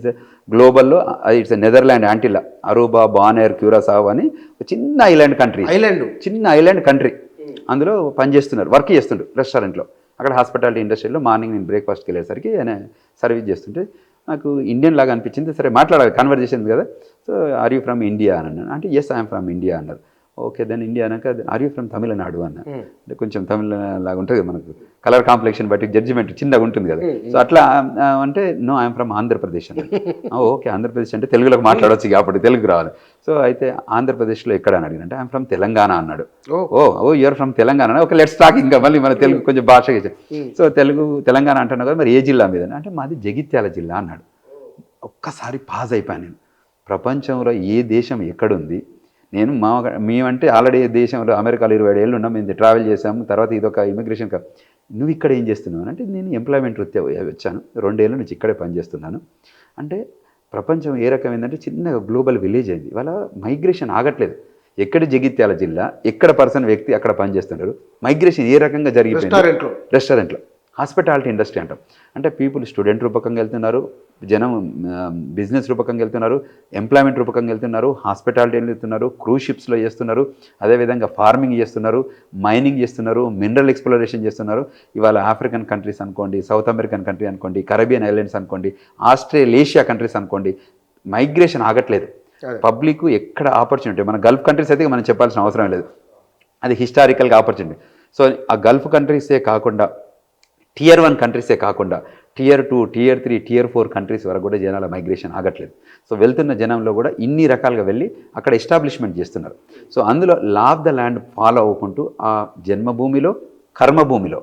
గ్లోబల్లో ఇట్స్ నెదర్లాండ్ యాంటిల్లా, అరూబా, బానేర్, క్యూరాసావ్ అని ఒక చిన్న ఐలాండ్ కంట్రీ, చిన్న ఐలాండ్ కంట్రీ. అందులో పనిచేస్తున్నారు, వర్క్ చేస్తుండ్రు రెస్టారెంట్లో. అక్కడ హాస్పిటాలిటీ ఇండస్ట్రీలో మార్నింగ్ నేను బ్రేక్ఫాస్ట్కి వెళ్ళేసరికి ఆయన సర్వీస్ చేస్తుంటే నాకు ఇండియన్ లాగా అనిపించింది. సరే మాట్లాడాలి, కన్వర్జేషన్ కదా. So are you from India అని అన్నాను. అంటే ఎస్ ఐఎమ్ ఫ్రమ్ ఇండియా అన్నారు. ఓకే దెన్ ఇండియా అన్నాక ఆర్ యూ ఫ్రమ్ తమిళనాడు అన్న. అంటే కొంచెం తమిళ లాగా ఉంటుంది మనకు, కలర్ కాంప్లెక్షన్ బట్టి జడ్జిమెంట్ చిన్నగా ఉంటుంది కదా. సో అట్లా అంటే నో ఐఎమ్ ఫ్రమ్ ఆంధ్రప్రదేశ్ అన్నాడు. ఓకే ఆంధ్రప్రదేశ్ అంటే తెలుగులోకి మాట్లాడవచ్చు, కాబట్టి తెలుగు రావాలి. సో అయితే ఆంధ్రప్రదేశ్లో ఎక్కడ అని అడిగినంటే ఐఎమ్ ఫ్రమ్ తెలంగాణ అన్నాడు. You are from Telangana. Okay let's talk. ఇంకా మళ్ళీ మన తెలుగు కొంచెం భాషగా. సో తెలంగాణ అంటున్నావు కదా, మరి ఏ జిల్లా మీద అంటే మాది జగిత్యాల జిల్లా అన్నాడు. ఒక్కసారి పాజ్ అయిపోయాను నేను. ప్రపంచంలో ఏ దేశం ఎక్కడుంది, నేను మేమంటే ఆల్రెడీ దేశంలో అమెరికాలో 27 ఏళ్ళు ఉన్నాం, మేము ట్రావెల్ చేసాము, తర్వాత ఇదొక ఇమిగ్రేషన్ నువ్వు ఇక్కడ ఏం చేస్తున్నావు అంటే నేను ఎంప్లాయ్మెంట్ వృత్తి వచ్చాను, 2 ఏళ్ళ నుంచి ఇక్కడే పనిచేస్తున్నాను అంటే ప్రపంచం ఏ రకమైందంటే చిన్న గ్లోబల్ విలేజ్ అయింది. ఇవాళ మైగ్రేషన్ ఆగట్లేదు. ఎక్కడ జగిత్యాల జిల్లా, ఎక్కడ వ్యక్తి అక్కడ పనిచేస్తున్నారు. మైగ్రేషన్ ఏ రకంగా జరిగిపోయింది? రెస్టారెంట్లో, హాస్పిటాలిటీ ఇండస్ట్రీ అంటాం. అంటే పీపుల్ స్టూడెంట్ రూపకంగా వెళ్తున్నారు, జనం బిజినెస్ రూపకంగా వెళ్తున్నారు, ఎంప్లాయ్మెంట్ రూపకంగా వెళ్తున్నారు, హాస్పిటాలిటీ వెళ్తున్నారు, క్రూజ్ షిప్స్లో చేస్తున్నారు, అదేవిధంగా ఫార్మింగ్ చేస్తున్నారు, మైనింగ్ చేస్తున్నారు, మినరల్ ఎక్స్ప్లోరేషన్ చేస్తున్నారు. ఇవాళ ఆఫ్రికన్ కంట్రీస్ అనుకోండి, సౌత్ అమెరికన్ కంట్రీ అనుకోండి, కరేబియన్ ఐలాండ్స్ అనుకోండి, ఆస్ట్రేలేషియా కంట్రీస్ అనుకోండి, మైగ్రేషన్ ఆగట్లేదు. పబ్లిక్ ఎక్కడ ఆపర్చునిటీ, మన గల్ఫ్ కంట్రీస్ అయితే మనం చెప్పాల్సిన అవసరం లేదు, అది హిస్టారికల్గా ఆపర్చునిటీ. సో ఆ గల్ఫ్ కంట్రీసే కాకుండా Tier 1 కంట్రీసే కాకుండా Tier 2, Tier 3, Tier 4 కంట్రీస్ వరకు కూడా జనాల మైగ్రేషన్ ఆగట్లేదు. సో వెళ్తున్న జనంలో కూడా ఇన్ని రకాలుగా వెళ్ళి అక్కడ ఎస్టాబ్లిష్మెంట్ చేస్తున్నారు. సో అందులో law of the land follow అవ్వకుంటూ ఆ జన్మభూమిలో కర్మభూమిలో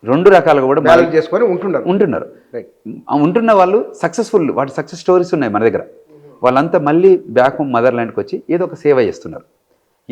2 రకాలుగా కూడా బ్యాలెన్స్ చేసుకొని ఉంటున్నారు. ఉంటున్న వాళ్ళు సక్సెస్ఫుల్, వాటి సక్సెస్ స్టోరీస్ ఉన్నాయి మన దగ్గర. వాళ్ళంతా మళ్ళీ బ్యాక్ హోమ్ మదర్లాండ్కి వచ్చి ఏదో ఒక సేవ చేస్తున్నారు.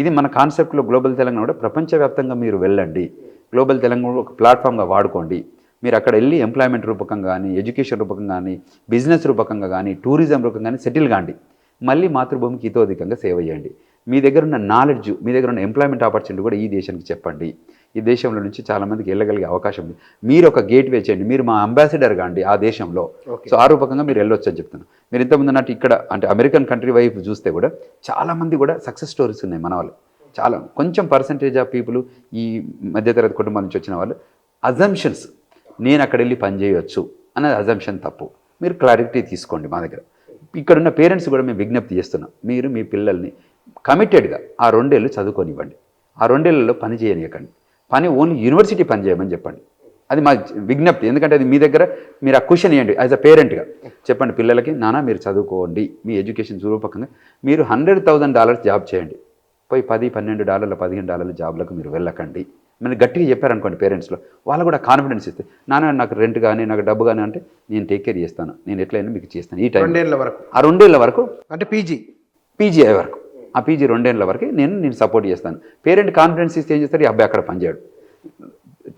ఇది మన కాన్సెప్ట్లో గ్లోబల్ తెలంగాణ కూడా ప్రపంచవ్యాప్తంగా మీరు వెళ్ళండి, గ్లోబల్ తెలంగాణ ఒక ప్లాట్ఫామ్గా వాడుకోండి. మీరు అక్కడ వెళ్ళి ఎంప్లాయ్మెంట్ రూపకంగా కానీ, ఎడ్యుకేషన్ రూపకంగా కానీ, బిజినెస్ రూపకంగా కానీ, టూరిజం రూపకంగా కానీ సెటిల్ కాండి. మళ్ళీ మాతృభూమికి హితోధికంగా సేవ చేయండి. మీ దగ్గర ఉన్న నాలెడ్జ్, మీ దగ్గర ఉన్న ఎంప్లాయ్మెంట్ ఆపర్చునిటీ కూడా ఈ దేశానికి చెప్పండి. ఈ దేశంలో నుంచి చాలామందికి వెళ్ళగలిగే అవకాశం ఉంది. మీరు ఒక గేట్వే చేయండి, మీరు మా అంబాసిడర్ కాండి ఆ దేశంలో. సో ఆ రూపకంగా మీరు వెళ్ళొచ్చు అని చెప్తున్నాను. మీరు ఇంతకుముందు అన్నట్టు ఇక్కడ అంటే అమెరికన్ కంట్రీ వైపు చూస్తే కూడా చాలామంది కూడా సక్సెస్ స్టోరీస్ ఉన్నాయి మన వాళ్ళు. చాలా కొంచెం పర్సంటేజ్ ఆఫ్ పీపుల్ ఈ మధ్యతరగతి కుటుంబాల నుంచి వచ్చిన వాళ్ళు అజంప్షన్స్, నేను అక్కడ వెళ్ళి పని చేయవచ్చు అన్నది అజంప్షన్ తప్పు. మీరు క్లారిటీ తీసుకోండి. మా దగ్గర ఇక్కడున్న పేరెంట్స్ కూడా మేము విజ్ఞప్తి చేస్తున్నాం, మీరు మీ పిల్లల్ని కమిటెడ్గా ఆ 2 ఏళ్ళు చదువుకొనివ్వండి. ఆ 2 ఏళ్ళలో పని చేయనియకండి. పని ఓన్లీ యూనివర్సిటీ పని చేయమని చెప్పండి. అది మా విజ్ఞప్తి. ఎందుకంటే అది మీ దగ్గర మీరు ఆ క్వశ్చన్ ఇవ్వండి యాజ్ అ పేరెంట్గా. చెప్పండి పిల్లలకి, నాన్న మీరు చదువుకోండి, మీ ఎడ్యుకేషన్ రూపకంగా మీరు $100,000 జాబ్ చేయండి, పోయి $10, $12, $15 జాబ్లకు మీరు వెళ్ళకండి. మీరు గట్టిగా చెప్పారనుకోండి పేరెంట్స్లో, వాళ్ళు కూడా కాన్ఫిడెన్స్ ఇస్తే, నాన్న నాకు రెంట్ కానీ నాకు డబ్బు కానీ అంటే నేను టేక్ కేర్ చేస్తాను, నేను ఎట్లయినా మీకు చేస్తాను. ఈ టైం 2 ఏళ్ళ వరకు, ఆ 2 ఏళ్ళ వరకు అంటే పీజీ అయ్యే వరకు, ఆ పీజీ 2 ఏళ్ళ వరకు నేను సపోర్ట్ చేస్తాను. పేరెంట్ కాన్ఫిడెన్స్ ఇస్తే ఏం చేస్తారు, ఈ అబ్బాయి అక్కడ పనిచేయడు.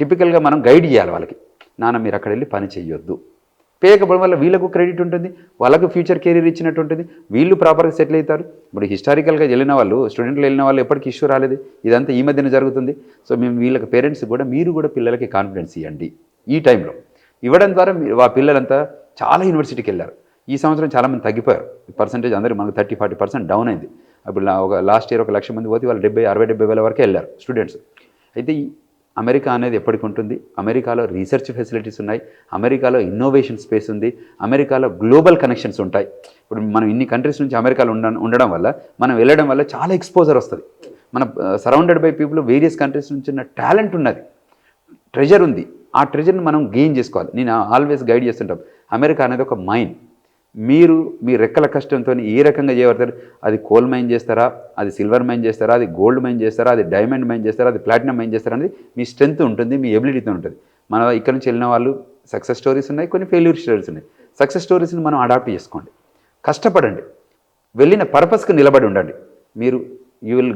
టిపికల్గా మనం గైడ్ చేయాలి వాళ్ళకి, నాన్న మీరు అక్కడ వెళ్ళి పని చేయొద్దు. పేయకపోవడం వల్ల వీళ్ళకు క్రెడిట్ ఉంటుంది, వాళ్ళకు ఫ్యూచర్ కెరీర్ ఇచ్చినట్టు ఉంటుంది, వీళ్ళు ప్రాపర్గా సెటిల్ అవుతారు. ఇప్పుడు హిస్టారికల్గా వెళ్ళిన వాళ్ళు, స్టూడెంట్లు వెళ్ళిన వాళ్ళు ఎప్పటికీ ఇష్యూ రాలేదు. ఇదంతా ఈ మధ్యన జరుగుతుంది. సో మేము వీళ్ళకి పేరెంట్స్ కూడా, మీరు కూడా పిల్లలకి కాన్ఫిడెన్స్ ఇవ్వండి. ఈ టైంలో ఇవ్వడం ద్వారా ఆ పిల్లలంతా చాలా యూనివర్సిటీకి వెళ్ళారు. ఈ సంవత్సరం చాలామంది తగ్గిపోయారు. పర్సంటేజ్ అందరూ మనకు 30-40% డౌన్ అయింది. ఇప్పుడు ఒక లాస్ట్ ఇయర్ 1,00,000 మంది పోతే వాళ్ళు 70-60-70 వేల వరకే వెళ్ళారు స్టూడెంట్స్. అయితే అమెరికా అనేది ఎప్పటికి ఉంటుంది. అమెరికాలో రీసెర్చ్ ఫెసిలిటీస్ ఉన్నాయి, అమెరికాలో ఇన్నోవేషన్ స్పేస్ ఉంది, అమెరికాలో గ్లోబల్ కనెక్షన్స్ ఉంటాయి. ఇప్పుడు మనం ఇన్ని కంట్రీస్ నుంచి అమెరికాలో ఉండడం వల్ల, మనం వెళ్ళడం వల్ల చాలా ఎక్స్పోజర్ వస్తుంది. మన surrounded by people various countries నుంచి ఉన్న టాలెంట్ ఉన్నది, ట్రెజర్ ఉంది. ఆ ట్రెజర్ని మనం గెయిన్ చేసుకోవాలి. నేను ఆల్వేస్ గైడ్ చేస్తుంటాం, అమెరికా అనేది ఒక మైన్. మీరు మీ రెక్కల కష్టంతో ఏ రకంగా చేయబడతారు, అది కోల్ మైన్ చేస్తారా, అది సిల్వర్ మైన్ చేస్తారా, అది గోల్డ్ మైన్ చేస్తారా, అది డైమండ్ మైన్ చేస్తారా, అది ప్లాటినం మైన్ చేస్తారా అనేది మీ స్ట్రెంత్ ఉంటుంది, మీ ఎబిలిటీతో ఉంటుంది. మన ఇక్కడ నుంచి వెళ్ళిన వాళ్ళు సక్సెస్ స్టోరీస్ ఉన్నాయి, కొన్ని ఫెయిల్యూర్ స్టోరీస్ ఉన్నాయి. సక్సెస్ స్టోరీస్ని మనం అడాప్ట్ చేసుకోండి, కష్టపడండి, వెళ్ళిన పర్పస్కి నిలబడి ఉండండి. మీరు you will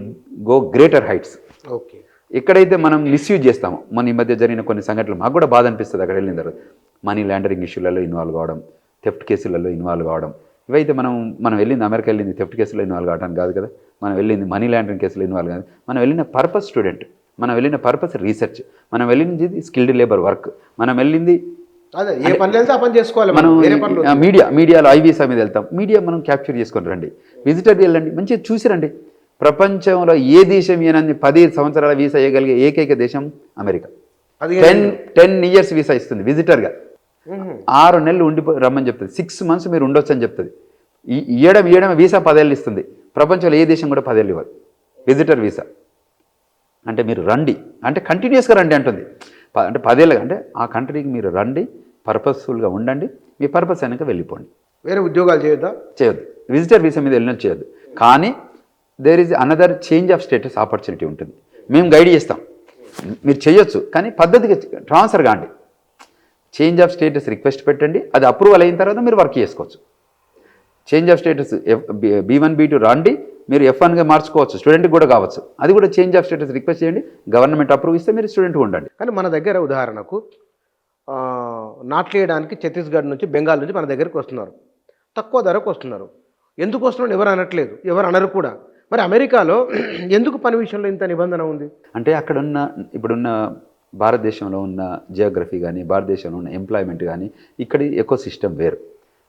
go greater heights. Okay. ఎక్కడైతే మనం మిస్యూజ్ చేస్తామో, మన ఈ మధ్య జరిగిన కొన్ని సంఘటనలు మాకు కూడా బాధ అనిపిస్తుంది. అక్కడ వెళ్ళిన తర్వాత మనీ లాండరింగ్ ఇష్యూలలో ఇన్వాల్వ్ కావడం, థెఫ్ట్ కేసులలో ఇన్వాల్వ్ కావడం, ఇవైతే మనం వెళ్ళింది అమెరికా వెళ్ళింది థెఫ్ట్ కేసులో ఇన్వాల్వ్ కావడానికి కాదు కదా, మనం వెళ్ళింది మనీ లాండరింగ్ కేసులో ఇన్వాల్వ్ కాదు. మనం వెళ్ళిన పర్పస్ స్టూడెంట్, మనం వెళ్ళిన పర్పస్ రీసెర్చ్, మనం వెళ్ళింది స్కిల్డ్ లేబర్ వర్క్, మనం వెళ్ళింది ఏ పని వెళ్తే ఆ పని చేసుకోవాలి. మనం మీడియాలో ఐవీసా మీద వెళ్తాం, మీడియా మనం క్యాప్చర్ చేసుకొని రండి, విజిటర్ వెళ్ళండి, మంచిగా చూసి రండి. ప్రపంచంలో ఏ దేశం ఏనని 10 సంవత్సరాల వీసా ఇవ్వగలిగే ఏకైక దేశం అమెరికా. 10 years వీసా ఇస్తుంది విజిటర్గా. 6 నెలలు రమ్మని చెప్తుంది, 6 months మీరు ఉండొచ్చు అని చెప్తుంది. ఇయ్యడం వీసా 10 ఏళ్ళు ఇస్తుంది. ప్రపంచంలో ఏ దేశం కూడా 10 ఏళ్ళు ఇవ్వదు విజిటర్ వీసా. అంటే మీరు రండి, అంటే కంటిన్యూస్గా రండి అంటుంది. అంటే 10 ఏళ్ళగా అంటే ఆ కంట్రీకి మీరు రండి, పర్పస్ఫుల్గా ఉండండి, మీ పర్పస్ అయినాక వెళ్ళిపోండి. వేరే ఉద్యోగాలు చేయొద్దు, విజిటర్ వీసా మీద వెళ్ళినట్టు చేయొద్దు. కానీ there is another change of status opportunity ఉంటుంది, మేము గైడ్ చేస్తాం, మీరు చేయొచ్చు. కానీ పద్ధతిగా ట్రాన్స్ఫర్ కాండి, చేంజ్ ఆఫ్ స్టేటస్ రిక్వెస్ట్ పెట్టండి, అది అప్రూవల్ అయిన తర్వాత మీరు వర్క్ చేసుకోవచ్చు. Change of status B1 B2 రండి, మీరు F1గా మార్చుకోవచ్చు, స్టూడెంట్కి కూడా కావచ్చు. అది కూడా చేంజ్ ఆఫ్ స్టేటస్ రిక్వెస్ట్ చేయండి, గవర్నమెంట్ అప్రూవ్ ఇస్తే మీరు స్టూడెంట్గా ఉండండి. కానీ మన దగ్గర ఉదాహరణకు నాట్లేయడానికి ఛత్తీస్గఢ్ నుంచి, బెంగాల్ నుంచి మన దగ్గరికి వస్తున్నారు. తక్కువ ధరకు వస్తున్నారు. ఎందుకు వస్తున్నారని ఎవరు అనట్లేదు, ఎవరు అనరు కూడా. మరి అమెరికాలో ఎందుకు పని విషయంలో ఇంత నిబంధన ఉంది? అంటే అక్కడున్న ఇప్పుడున్న భారతదేశంలో ఉన్న జియోగ్రఫీ కానీ, భారతదేశంలో ఉన్న ఎంప్లాయ్మెంట్ కానీ, ఇక్కడి ఎకో సిస్టమ్ వేరు,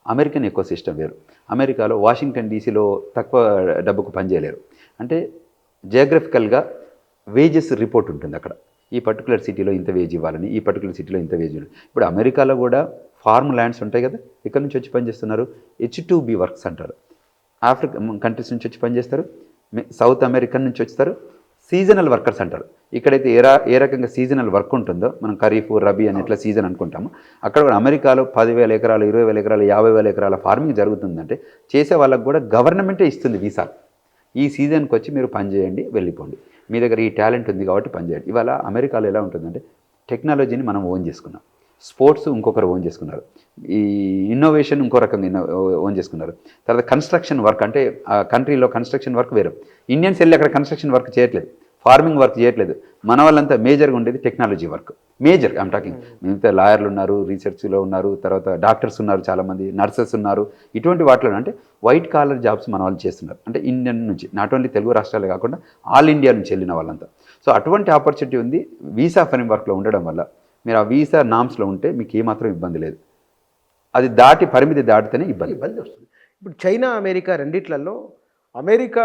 అమెరికన్ ఎకో సిస్టమ్ వేరు. అమెరికాలో వాషింగ్టన్ డీసీలో తక్కువ డబ్బుకు పనిచేయలేరు. అంటే జియోగ్రఫికల్గా వేజెస్ రిపోర్ట్ ఉంటుంది అక్కడ. ఈ పర్టికులర్ సిటీలో ఇంత వేజ్ ఇవ్వాలని, ఈ పర్టికులర్ సిటీలో ఇంత వేజ్ ఇవ్వాలి. ఇప్పుడు అమెరికాలో కూడా ఫార్మ్ ల్యాండ్స్ ఉంటాయి కదా, ఇక్కడ నుంచి వచ్చి పనిచేస్తున్నారు. H2B వర్క్స్ అంటారు. ఆఫ్రికా కంట్రీస్ నుంచి వచ్చి పనిచేస్తారు, సౌత్ అమెరికన్ నుంచి వస్తారు. సీజనల్ వర్కర్స్ అంటారు. ఇక్కడైతే ఏ రకంగా సీజనల్ వర్క్ ఉంటుందో, మనం ఖరీఫ్, రబీ అని ఎట్లా సీజన్ అనుకుంటాము, అక్కడ కూడా అమెరికాలో 10,000 ఎకరాలు, 20,000 ఎకరాలు, 50,000 ఎకరాల ఫార్మింగ్ జరుగుతుందంటే చేసే వాళ్ళకు కూడా గవర్నమెంటే ఇస్తుంది వీసా. ఈ సీజన్కి వచ్చి మీరు పని చేయండి, వెళ్ళిపోండి, మీ దగ్గర ఈ టాలెంట్ ఉంది కాబట్టి పనిచేయండి. ఇవాళ అమెరికాలో ఎలా ఉంటుందంటే టెక్నాలజీని మనం ఓన్ చేసుకున్నాం, స్పోర్ట్స్ ఇంకొకరు ఓన్ చేసుకున్నారు, ఈ ఇన్నోవేషన్ ఇంకో రకంగా ఓన్ చేసుకున్నారు. తర్వాత కన్స్ట్రక్షన్ వర్క్, అంటే ఆ కంట్రీలో కన్స్ట్రక్షన్ వర్క్ వేరు. ఇండియన్స్ వెళ్ళి అక్కడ కన్స్ట్రక్షన్ వర్క్ చేయట్లేదు, ఫార్మింగ్ వర్క్ చేయట్లేదు. మన వాళ్ళంతా మేజర్గా ఉండేది technology work. Major I'm talking, మిగతా లాయర్లు ఉన్నారు, రీసెర్చ్లో ఉన్నారు, తర్వాత డాక్టర్స్ ఉన్నారు, చాలామంది నర్సెస్ ఉన్నారు. ఇటువంటి వాటిలో అంటే వైట్ కాలర్ జాబ్స్ మన వాళ్ళు చేస్తున్నారు. అంటే ఇండియన్ నుంచి, నాట్ ఓన్లీ తెలుగు రాష్ట్రాలే కాకుండా ఆల్ ఇండియా నుంచి వెళ్ళిన వాళ్ళంతా. సో అటువంటి ఆపర్చునిటీ ఉంది వీసా ఫ్రేమ్ వర్క్లో ఉండడం వల్ల. మీరు ఆ వీసా నామ్స్లో ఉంటే మీకు ఏమాత్రం ఇబ్బంది లేదు. అది పరిమితి దాటితేనే ఇబ్బంది వస్తుంది. ఇప్పుడు చైనా, అమెరికా రెండిట్లలో అమెరికా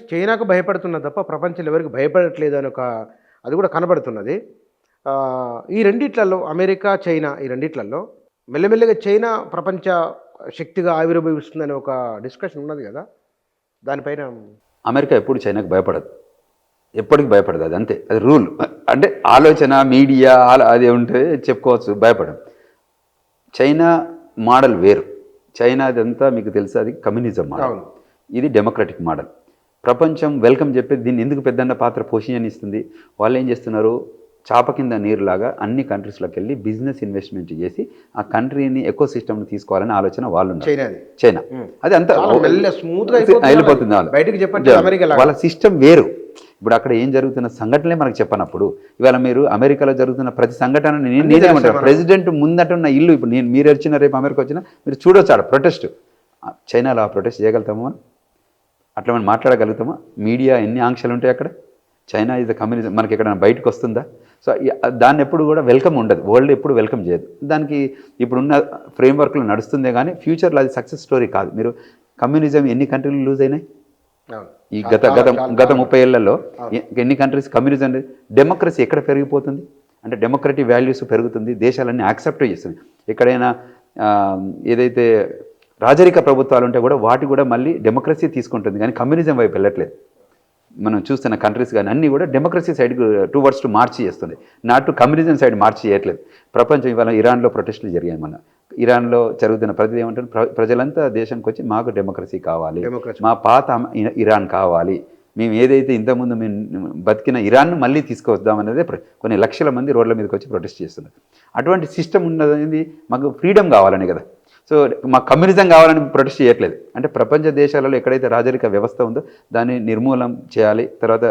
చైనాకు భయపడుతున్నది తప్ప ప్రపంచంలో ఎవరికి భయపడట్లేదు అని అది కూడా కనబడుతున్నది. ఈ రెండిట్లలో అమెరికా, చైనా, ఈ రెండిట్లలో మెల్లమెల్లగా చైనా ప్రపంచ శక్తిగా ఆవిర్భవిస్తుందని ఒక డిస్కషన్ ఉన్నది కదా, దానిపైన? అమెరికా ఎప్పుడు చైనాకు భయపడదు, ఎప్పటికి భయపడదు. అది అంతే, అది రూల్. అంటే ఆలోచన, మీడియా అది ఉంటే చెప్పుకోవచ్చు, భయపడదు. చైనా మోడల్ వేరు. చైనాదంతా మీకు తెలుసు, అది కమ్యూనిజం మోడల్, ఇది డెమోక్రటిక్ మోడల్. ప్రపంచం వెల్కమ్ చెప్పేది దీన్ని ఎందుకు పెద్దన్న పాత్ర పోషించనిస్తుంది. వాళ్ళు ఏం చేస్తున్నారు, చాప కింద నీరులాగా అన్ని కంట్రీస్లోకి వెళ్ళి బిజినెస్ ఇన్వెస్ట్మెంట్ చేసి ఆ కంట్రీని ఎకో సిస్టమ్ని తీసుకోవాలని ఆలోచన వాళ్ళు. చైనా అది అంతా వెళ్ళిపోతుంది, వాళ్ళ సిస్టమ్ వేరు. ఇప్పుడు అక్కడ ఏం జరుగుతున్న సంఘటనలే మనకు చెప్పనప్పుడు, ఇవాళ మీరు అమెరికాలో జరుగుతున్న ప్రతి సంఘటనని నేనేమంటాను, ప్రెసిడెంట్ ముందటున్న ఇల్లు, ఇప్పుడు మీరు వచ్చిన రేపు అమెరికా వచ్చినా మీరు చూడొచ్చు ఆడ ప్రొటెస్ట్. చైనాలో ఆ ప్రొటెస్ట్ చేయగలుగుతామా, అట్లా మనం మాట్లాడగలుగుతామా? మీడియా ఎన్ని ఆంక్షలు ఉంటాయి అక్కడ. చైనా ఇస్ ద కమ్యూనిజం, మనకి ఎక్కడైనా బయటకు వస్తుందా? సో దాన్ని ఎప్పుడు కూడా వెల్కమ్ ఉండదు, వరల్డ్ ఎప్పుడు వెల్కమ్ చేయదు. దానికి ఇప్పుడున్న ఫ్రేమ్వర్క్లో నడుస్తుందే కానీ ఫ్యూచర్లో అది సక్సెస్ స్టోరీ కాదు. మీరు కమ్యూనిజం ఎన్ని కంట్రీలు లూజ్ అయినాయి ఈ గత 30 ఏళ్లలో? ఎన్ని కంట్రీస్ కమ్యూనిజం? డెమోక్రసీ ఎక్కడ పెరిగిపోతుంది అంటే డెమోక్రటిక్ వాల్యూస్ పెరుగుతుంది, దేశాలన్నీ యాక్సెప్ట్ చేస్తుంది. ఎక్కడైనా ఏదైతే రాజరిక ప్రభుత్వాలు ఉంటే కూడా వాటి కూడా మళ్ళీ డెమోక్రసీ తీసుకుంటుంది, కానీ కమ్యూనిజం వైపు వెళ్ళట్లేదు. మనం చూస్తున్న కంట్రీస్ కానీ అన్నీ కూడా డెమోక్రసీ సైడ్ టువర్డ్స్ టు మార్చి చేస్తుంది, నాట్ టు కమ్యూనిజం సైడ్ మార్చి చేయట్లేదు. ప్రపంచం ఇవాళ ఇరాన్లో ప్రొటెస్టులు జరిగాయి. మన ఇరాన్లో జరుగుతున్న ప్రతి ఏమంటారు, ప్రజలంతా దేశానికి వచ్చి మాకు డెమోక్రసీ కావాలి, మా పాత ఇరాన్ కావాలి, మేము ఏదైతే ఇంతకుముందు మేము బతికిన ఇరాన్ను మళ్ళీ తీసుకొద్దామనేదే కొన్ని లక్షల మంది రోడ్ల మీదకి వచ్చి ప్రొటెస్ట్ చేస్తున్నారు. అటువంటి సిస్టమ్ ఉన్నది, మాకు ఫ్రీడమ్ కావాలని కదా. సో మా కమ్యూనిజం కావాలని ప్రొటెస్ట్ చేయట్లేదు. అంటే ప్రపంచ దేశాలలో ఎక్కడైతే రాజరిక వ్యవస్థ ఉందో దాన్ని నిర్మూలన చేయాలి, తర్వాత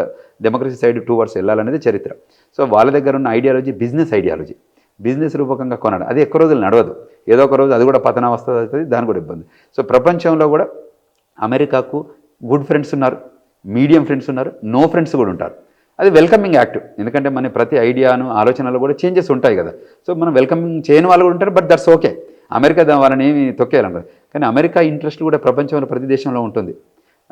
డెమోక్రసీ సైడ్ టువర్డ్స్ వెళ్ళాలనేది చరిత్ర. సో వాళ్ళ దగ్గర ఉన్న ఐడియాలజీ బిజినెస్ ఐడియాలజీ, బిజినెస్ రూపకంగా కొనడం. అది ఎక్కువ రోజులు నడవదు, ఏదో ఒక రోజు అది కూడా పతనావస్థ అవుతుంది, దాని కూడా ఇబ్బంది. సో ప్రపంచంలో కూడా అమెరికాకు గుడ్ ఫ్రెండ్స్ ఉన్నారు, మీడియం ఫ్రెండ్స్ ఉన్నారు, నో ఫ్రెండ్స్ కూడా ఉంటారు. అది వెల్కమింగ్ యాక్ట్, ఎందుకంటే మన ప్రతి ఐడియాను ఆలోచనలో కూడా చేంజెస్ ఉంటాయి కదా. సో మనం వెల్కమింగ్ చేయని వాళ్ళు కూడా ఉంటారు, బట్ దట్స్ ఓకే. అమెరికా వాళ్ళని ఏమి తొక్కేయాలనుకో, కానీ అమెరికా ఇంట్రెస్ట్ కూడా ప్రపంచంలో ప్రతి దేశంలో ఉంటుంది.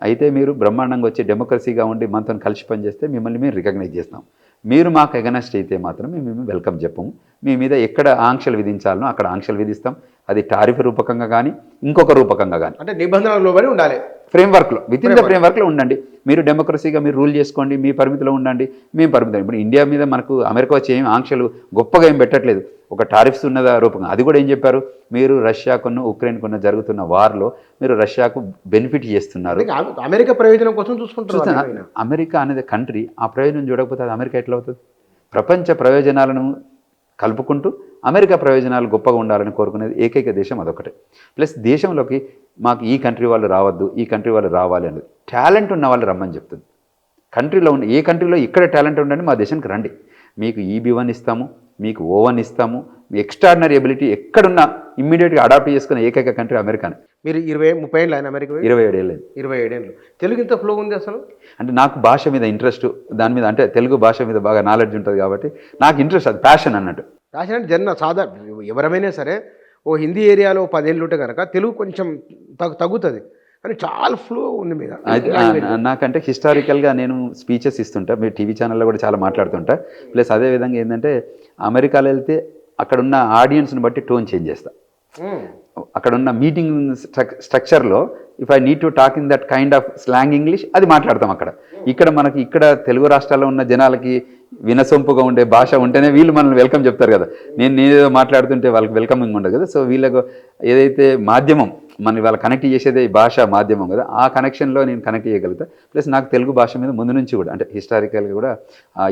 అయితే మీరు బ్రహ్మాండంగా వచ్చి డెమోక్రసీగా ఉండి మనతో కలిసి పనిచేస్తే మిమ్మల్ని మేము రికగ్నైజ్ చేస్తాం. మీరు మాకు ఎగనెస్ట్ అయితే మాత్రం మేము వెల్కమ్ చెప్పము. మీ మీద ఎక్కడ ఆంక్షలు విధించాలనో అక్కడ ఆంక్షలు విధిస్తాం. అది టారిఫ్ రూపకంగా కానీ ఇంకొక రూపకంగా కానీ, అంటే నిబంధనలు ఉండాలి, ఫ్రేమ్వర్క్లో, విత్ ఇన్ ద ఫ్రేమ్వర్క్లో ఉండండి. మీరు డెమోక్రసీగా మీరు రూల్ చేసుకోండి, మీ పరిమితిలో ఉండండి, మేము పరిమితం. ఇప్పుడు ఇండియా మీద మనకు అమెరికా వచ్చి ఏం ఆంక్షలు గొప్పగా ఏం పెట్టట్లేదు, ఒక టారిఫ్స్ ఉన్నదా రూపంగా. అది కూడా ఏం చెప్పారు, మీరు రష్యాకున్న ఉక్రెయిన్కున్న జరుగుతున్న వార్లో మీరు రష్యాకు బెనిఫిట్ చేస్తున్నారు, అమెరికా ప్రయోజనం కోసం చూసుకుంటున్నారు. అమెరికా అనేది కంట్రీ ఆ ప్రయోజనం చూడకపోతే అది అమెరికా ఎట్లా అవుతుంది? ప్రపంచ ప్రయోజనాలను కలుపుకుంటూ అమెరికా ప్రయోజనాలు గొప్పగా ఉండాలని కోరుకునేది ఏకైక దేశం అదొకటే. ప్లస్ దేశంలోకి మాకు ఈ కంట్రీ వాళ్ళు రావద్దు, ఈ కంట్రీ వాళ్ళు రావాలి అనేది. టాలెంట్ ఉన్న వాళ్ళు రమ్మని చెప్తుంది. కంట్రీలో ఉన్న ఏ కంట్రీలో ఇక్కడ టాలెంట్ ఉండండి మా దేశానికి రండి, మీకు EB1 ఇస్తాము, మీకు O1 ఇస్తాము, మీ ఎక్స్ట్రాడినరీ ఎబిలిటీ ఎక్కడున్నా ఇమ్మీడియట్గా అడాప్ట్ చేసుకునే ఏకైక కంట్రీ అమెరికానే. మీరు 20-30 ఏళ్ళు ఆయన అమెరికా 27 ఏళ్ళు. 27 ఏళ్ళు. తెలుగు ఇంత ఫ్లో ఉంది అసలు? అంటే నాకు భాష మీద ఇంట్రెస్ట్, దాని మీద అంటే తెలుగు భాష మీద బాగా నాలెడ్జ్ ఉంటుంది కాబట్టి నాకు ఇంట్రెస్ట్, అది ప్యాషన్ అన్నట్టు. ప్యాషన్ అంటే సాధారణ ఎవరమైనా సరే ఓ హిందీ ఏరియాలో 10 ఏళ్ళు ఉంటే కనుక తెలుగు కొంచెం తగ్గుతుంది, కానీ చాలా ఫ్లో ఉంది మీద. నాకంటే హిస్టారికల్గా నేను స్పీచెస్ ఇస్తుంటా, మీరు టీవీ ఛానల్లో కూడా చాలా మాట్లాడుతుంటా. ప్లస్ అదేవిధంగా ఏంటంటే అమెరికాలో వెళ్తే అక్కడున్న ఆడియన్స్ని బట్టి టోన్ చేంజ్ చేస్తా. అక్కడున్న మీటింగ్ స్ట్రక్చర్లో if I need to talk in that kind of slang English అది మాట్లాడతాం. ఇక్కడ మనకి ఇక్కడ తెలుగు రాష్ట్రాల్లో ఉన్న జనాలకి వినసొంపుగా ఉండే భాష ఉంటేనే వీళ్ళు మనల్ని వెల్కమ్ చెప్తారు కదా. నేనేదో మాట్లాడుతుంటే వాళ్ళకి వెల్కమింగ్ ఉండదు కదా. సో వీళ్ళకు ఏదైతే మాధ్యమం మన వాళ్ళ కనెక్ట్ చేసేదే ఈ భాష మాధ్యమం కదా, ఆ కనెక్షన్లో నేను కనెక్ట్ చేయగలుగుతా. ప్లస్ నాకు తెలుగు భాష మీద ముందు నుంచి కూడా అంటే హిస్టారికల్గా కూడా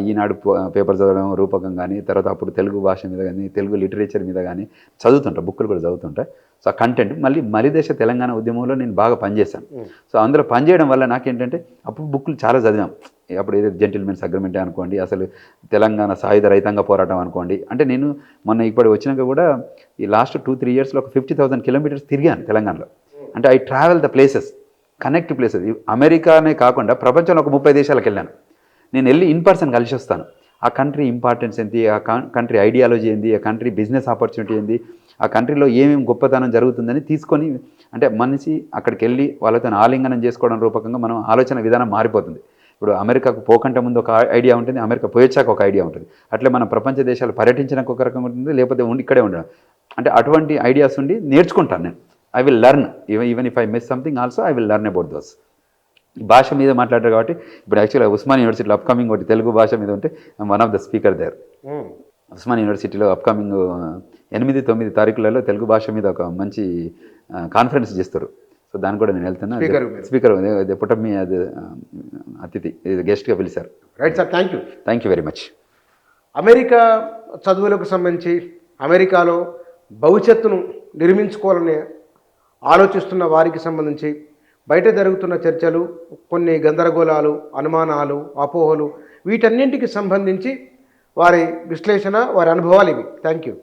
ఈనాడు పేపర్ చదవడం రూపకం కానీ, తర్వాత అప్పుడు తెలుగు భాష మీద కానీ, తెలుగు లిటరేచర్ మీద కానీ చదువుతుంటా, బుక్కులు కూడా చదువుతుంటా. సో ఆ కంటెంట్ మలిదేశ తెలంగాణ ఉద్యమంలో నేను బాగా పనిచేశాను. సో అందులో పనిచేయడం వల్ల నాకేంటంటే అప్పుడు బుక్కులు చాలా చదివాం. అప్పుడు ఏదో జెంటిల్మెన్స్ అగ్రిమెంటే అనుకోండి, అసలు తెలంగాణ సాయుధ రైతాంగ పోరాటం అనుకోండి. అంటే నేను మొన్న ఇప్పుడు వచ్చినాక కూడా ఈ లాస్ట్ 2-3 ఇయర్స్లో ఒక 50,000 కిలోమీటర్స్ తిరిగాను తెలంగాణలో. అంటే I travel the places, connect places. అమెరికానే కాకుండా ప్రపంచంలో ఒక 30 దేశాలకు వెళ్ళాను. నేను వెళ్ళి ఇన్ పర్సన్ కలిసి వస్తాను. ఆ కంట్రీ ఇంపార్టెన్స్ ఏంటి, ఆ కంట్రీ ఐడియాలజీ ఏంది, ఆ కంట్రీ బిజినెస్ ఆపర్చునిటీ ఏంది, ఆ కంట్రీలో ఏమేమి గొప్పతనం జరుగుతుందని తీసుకొని, అంటే మనిషి అక్కడికి వెళ్ళి వాళ్ళతో ఆలింగనం చేసుకోవడం రూపకంగా మనం ఆలోచన విధానం మారిపోతుంది. ఇప్పుడు అమెరికాకు పోకంటే ముందు ఒక ఐడియా ఉంటుంది, అమెరికా పోయొచ్చాక ఒక ఐడియా ఉంటుంది. అట్లే మన ప్రపంచ దేశాలు పర్యటించడానికి ఒక రకంగా ఉంటుంది, లేకపోతే ఇక్కడే ఉండడం. అంటే అటువంటి ఐడియాస్ ఉండి నేర్చుకుంటాను నేను. I will learn even if I miss something also I will learn about those. భాష మీద మాట్లాడారు కాబట్టి ఇప్పుడు యాక్చువల్గా ఉస్మాన్ యూనివర్సిటీలో అప్కమింగ్ ఒకటి తెలుగు భాష మీద ఉంటే one of the speaker there. Osman యూనివర్సిటీలో అప్కమింగ్ 8-9 తారీఖులలో తెలుగు భాష మీద ఒక మంచి కాన్ఫరెన్స్ చేస్తారు. సో దాన్ని కూడా నేను వెళ్తున్నా. స్పీకర్ పుట్టమి అది అతిథి గెస్ట్గా పిలిచారు. Right sir, thank you very much. America చదువులకు సంబంధించి అమెరికాలో భవిష్యత్తును నిర్మించుకోవాలని ఆలోచిస్తున్న వారికి సంబంధించి బయట జరుగుతున్న చర్చలు, కొన్ని గందరగోళాలు, అనుమానాలు, అపోహలు, వీటన్నింటికి సంబంధించి వారి విశ్లేషణ, వారి అనుభవాలు ఇవి. Thank you.